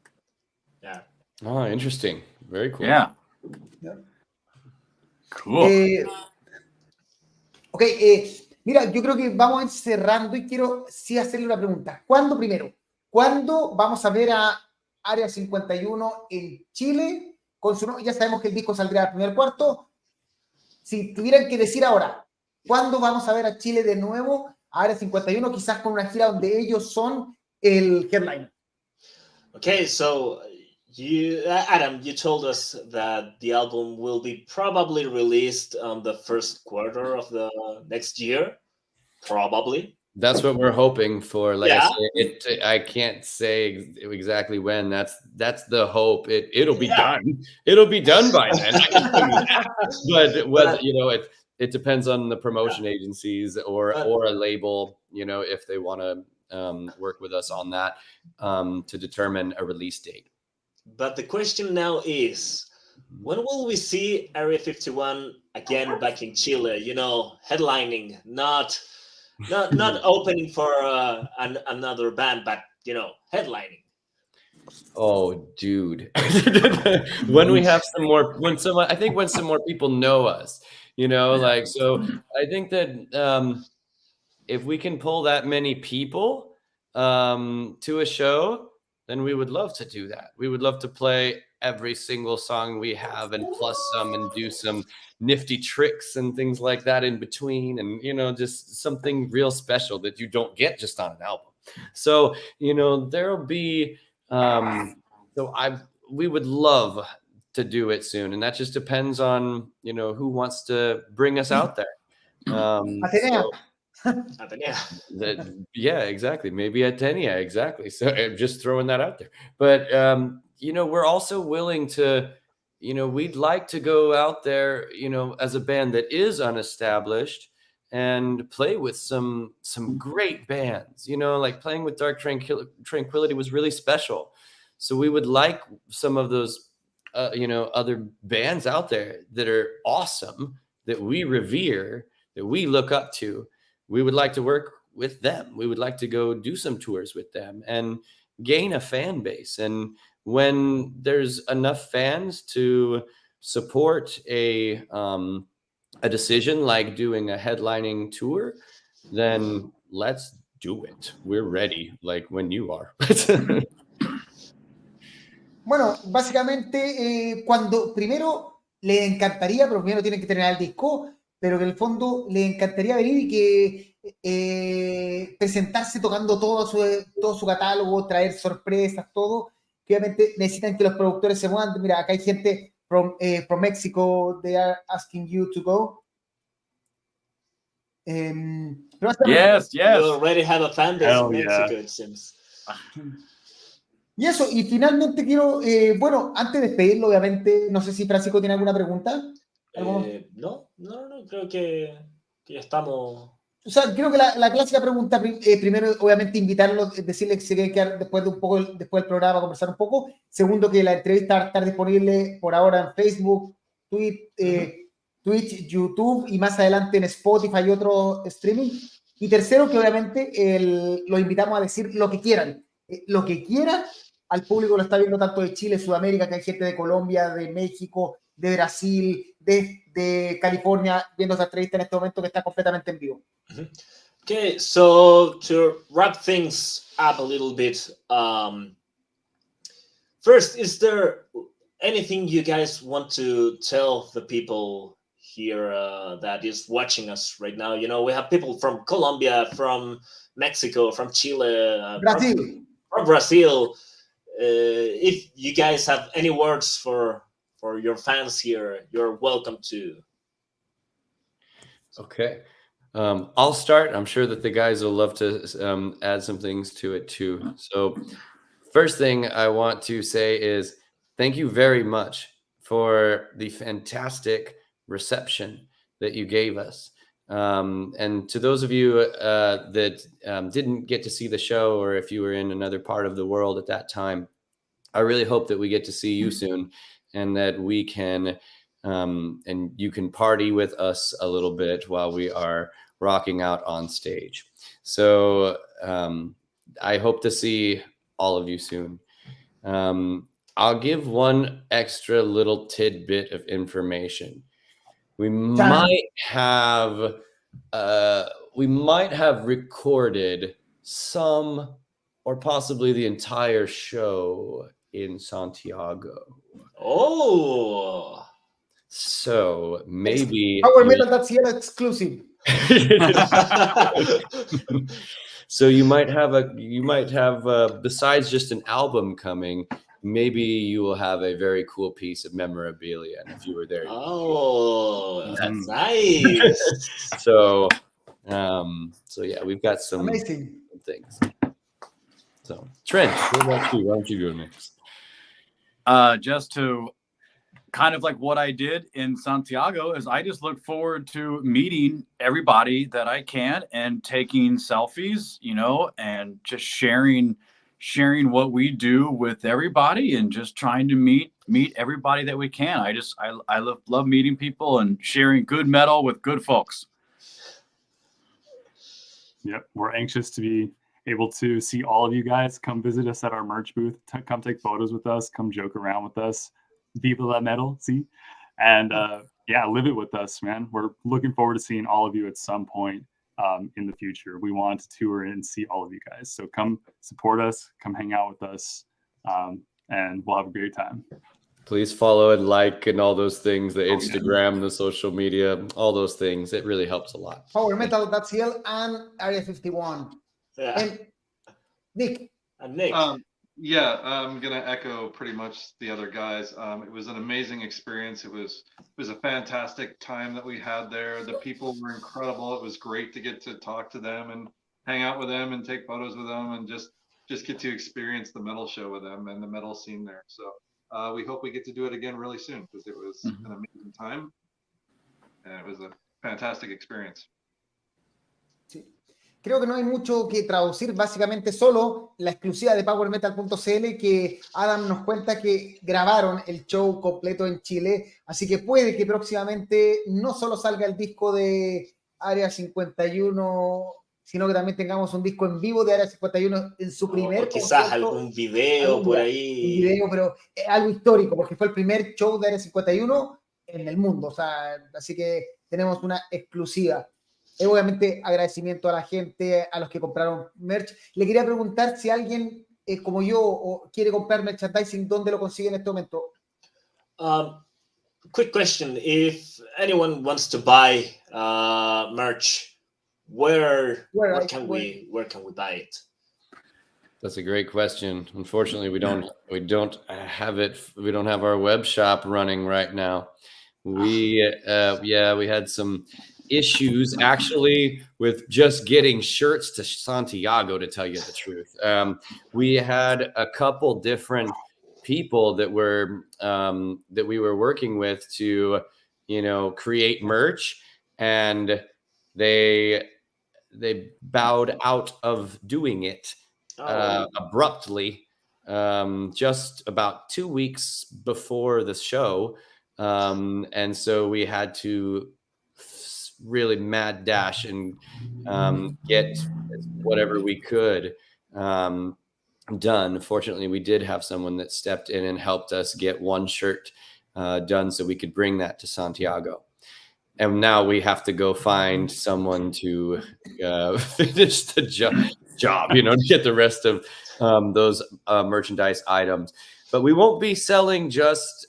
Yeah. Oh, interesting. Very cool. Yeah. yeah. Cool. Ok, mira, yo creo que vamos a ir cerrando y quiero sí hacerle una pregunta. ¿Cuándo vamos a ver a Área 51 en Chile? Ya sabemos que el disco saldrá el primer cuarto. Si tuvieran que decir ahora, ¿cuándo vamos a ver a Chile de nuevo, a Área 51? Quizás con una gira donde ellos son el headliner. Okay, so Adam, you told us that the album will be probably released on the first quarter of the next year, probably. That's what we're hoping for. Like Yeah. I say, I can't say exactly when. That's the hope. It'll be done. It'll be done by then. I can tell you that. But whether it depends on the promotion agencies or a label. If they want to work with us on that to determine a release date. But the question now is, when will we see Area 51 again back in Chile? Headlining, not opening for another band, but headlining. Oh, dude! when some more people know us, so I think that if we can pull that many people to a show, then we would love to do that. We would love to play every single song we have and plus some and do some nifty tricks and things like that in between. And, just something real special that you don't get just on an album. So, there'll be, we would love to do it soon. And that just depends on, who wants to bring us out there. Yeah, exactly. Maybe Atenia, exactly. So I'm just throwing that out there. But we're also willing to, we'd like to go out there, as a band that is unestablished and play with some great bands. Like playing with Dark Tranquility was really special. So we would like some of those other bands out there that are awesome, that we revere, that we look up to. We would like to work with them. We would like to go do some tours with them and gain a fan base. And when there's enough fans to support a decision like doing a headlining tour, then let's do it. We're ready, like when you are. Bueno, básicamente, cuando primero le encantaría, pero primero tienen que tener el disco, pero que en el fondo le encantaría venir y que presentarse tocando todo su catálogo, traer sorpresas, todo, que obviamente necesitan que los productores se muevan. Mira, acá hay gente from Mexico, they are asking you to go. Yes. You already have a fan base in Mexico, it seems. Y eso, y finalmente quiero, antes de despedirlo, obviamente, no sé si Francisco tiene alguna pregunta. No, creo que ya estamos. O sea, creo que la clásica pregunta, primero, obviamente, invitarlos, decirles que se quieren quedar después del programa, conversar un poco. Segundo, que la entrevista va a estar disponible por ahora en Facebook, Twitch, YouTube y más adelante en Spotify y otro streaming. Y tercero, que obviamente los invitamos a decir lo que quieran. Lo que quieran, al público lo está viendo tanto de Chile, Sudamérica, que hay gente de Colombia, de México, de Brasil, de California, viendo esta entrevista en este momento que está completamente en vivo. Okay, so to wrap things up a little bit, first, is there anything you guys want to tell the people here that is watching us right now? We have people from Colombia, from Mexico, from Chile, from Brazil. If you guys have any words for your fans here, you're welcome to. Okay. I'll start. I'm sure that the guys will love to add some things to it too. So first thing I want to say is thank you very much for the fantastic reception that you gave us. And to those of you that didn't get to see the show, or if you were in another part of the world at that time, I really hope that we get to see you soon, and that we can, and you can party with us a little bit while we are rocking out on stage. So I hope to see all of you soon. I'll give one extra little tidbit of information. We might have recorded some or possibly the entire show in Santiago. Oh, so maybe Power Metal, that's here exclusive. So you might have besides just an album coming, maybe you will have a very cool piece of memorabilia. And if you were there, oh, that's nice. so yeah, we've got some Amazing things. So Trent, what about you? Why don't you go next? Just to kind of like what I did in Santiago is I just look forward to meeting everybody that I can and taking selfies, and just sharing what we do with everybody and just trying to meet everybody that we can. I love meeting people and sharing good metal with good folks. Yep, we're anxious to be able to see all of you guys. Come visit us at our merch booth. Come take photos with us. Come joke around with us. Viva la metal, see? And yeah, live it with us, man. We're looking forward to seeing all of you at some point in the future. We want to tour and see all of you guys. So come support us. Come hang out with us. And we'll have a great time. Please follow and like and all those things, the Instagram, the social media, all those things. It really helps a lot. Power Metal, that's here, and AREA51. Yeah. And Nick. Yeah, I'm gonna echo pretty much the other guys. It was an amazing experience. It was a fantastic time that we had there. The people were incredible. It was great to get to talk to them and hang out with them and take photos with them and just get to experience the metal show with them and the metal scene there. So we hope we get to do it again really soon, because it was an amazing time and it was a fantastic experience. Sí. Creo que no hay mucho que traducir, básicamente solo la exclusiva de powermetal.cl, que Adam nos cuenta que grabaron el show completo en Chile, así que puede que próximamente no solo salga el disco de AREA51, sino que también tengamos un disco en vivo de AREA51 en su primer quizás concierto, algún video por ahí. Un video, pero es algo histórico, porque fue el primer show de AREA51 en el mundo, o sea, así que tenemos una exclusiva. Obviamente agradecimiento a la gente, a los que compraron merch. Le quería preguntar si alguien como yo quiere comprar merchandising, ¿dónde lo consigue en este momento? Quick question: if anyone wants to buy merch, where can we buy it? That's a great question. Unfortunately, we don't have it. We don't have our web shop running right now. We had some issues actually with just getting shirts to Santiago, to tell you the truth. We had a couple different people that we were working with to, create merch, and they bowed out of doing it abruptly, just about 2 weeks before the show. And so we had to really mad dash and get whatever we could done. Fortunately, we did have someone that stepped in and helped us get one shirt done so we could bring that to Santiago. And now we have to go find someone to finish the job, to get the rest of those merchandise items. But we won't be selling just,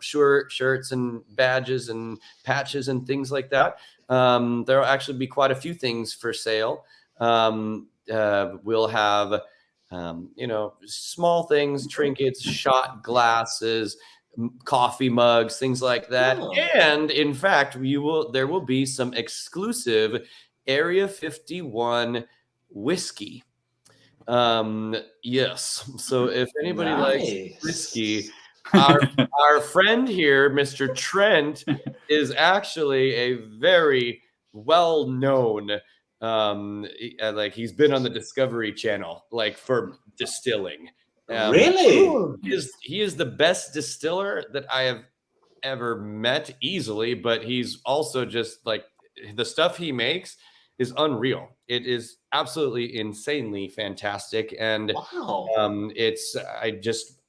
shirts and badges and patches and things like that. There will actually be quite a few things for sale. We'll have, small things, trinkets, shot glasses, coffee mugs, things like that. Oh. And in fact, there will be some exclusive Area 51 whiskey. Yes. So if anybody likes whiskey, our friend here, Mr. Trent, is actually a very well-known, he's been on the Discovery Channel, for distilling. Really? Cool. He is the best distiller that I have ever met easily, but he's also just like the stuff he makes is unreal. It is absolutely insanely fantastic. And Wow.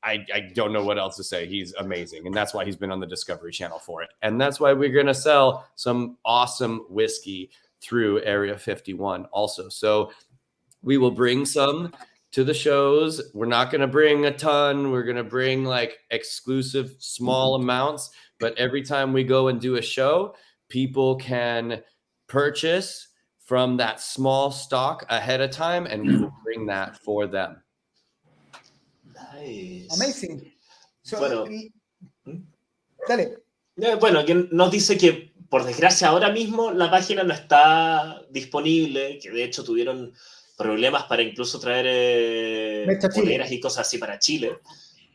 I don't know what else to say. He's amazing. And that's why he's been on the Discovery Channel for it. And that's why we're going to sell some awesome whiskey through Area 51 also. So we will bring some to the shows. We're not going to bring a ton. We're going to bring like exclusive small amounts. But every time we go and do a show, people can purchase from that small stock ahead of time, and we will bring that for them. Nice. Amazing. So, Bueno. Dale. Bueno, que nos dice que por desgracia ahora mismo la página no está disponible, que de hecho tuvieron problemas para incluso traer poleras y cosas así para Chile,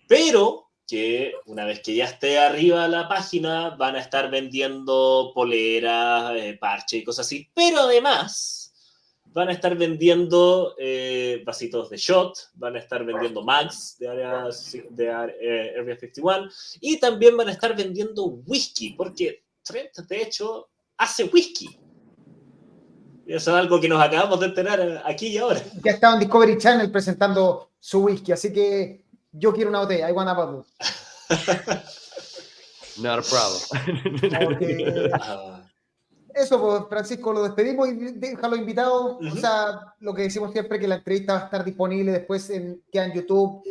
pero que una vez que ya esté arriba la página van a estar vendiendo poleras, parches y cosas así, pero además van a estar vendiendo vasitos de shot, van a estar vendiendo mags de Area 51 y también van a estar vendiendo whisky, porque Trent de hecho hace whisky. Y eso es algo que nos acabamos de enterar aquí y ahora. Ya estaba en Discovery Channel presentando su whisky, así que yo quiero una botella. I want a bottle. Not a problem. Okay. Eso, pues, Francisco, lo despedimos y déjalo invitado. O sea, lo que decimos siempre, que la entrevista va a estar disponible después queda en YouTube,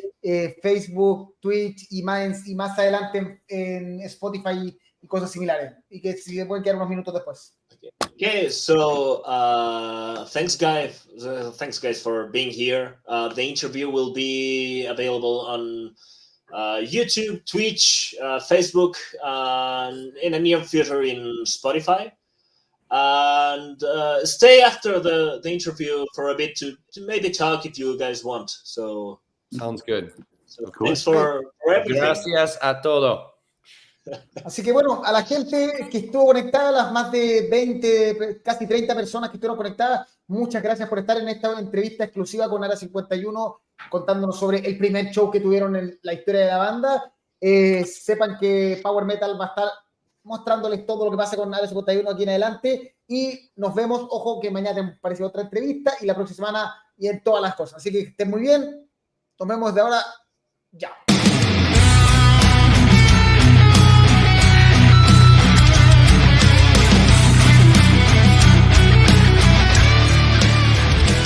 Facebook, Twitch y más adelante en Spotify y cosas similares. Y que si se pueden quedar unos minutos después. Okay, so thanks guys for being here. The interview will be available on YouTube, Twitch, Facebook, and in the near future in Spotify. And stay after the interview for a bit to maybe talk if you guys want. So sounds good. So thanks for everything. Gracias a todo. Así que bueno, a la gente que estuvo conectada, las más de 20, casi 30 personas que estuvieron conectadas, muchas gracias por estar en esta entrevista exclusiva con AREA51, contándonos sobre el primer show que tuvieron en la historia de la banda. Sepan que Power Metal va a estar mostrándoles todo lo que pasa con AREA51 aquí en adelante, y nos vemos, ojo que mañana te parece otra entrevista y la próxima semana y en todas las cosas. Así que estén muy bien, nos vemos de ahora ya.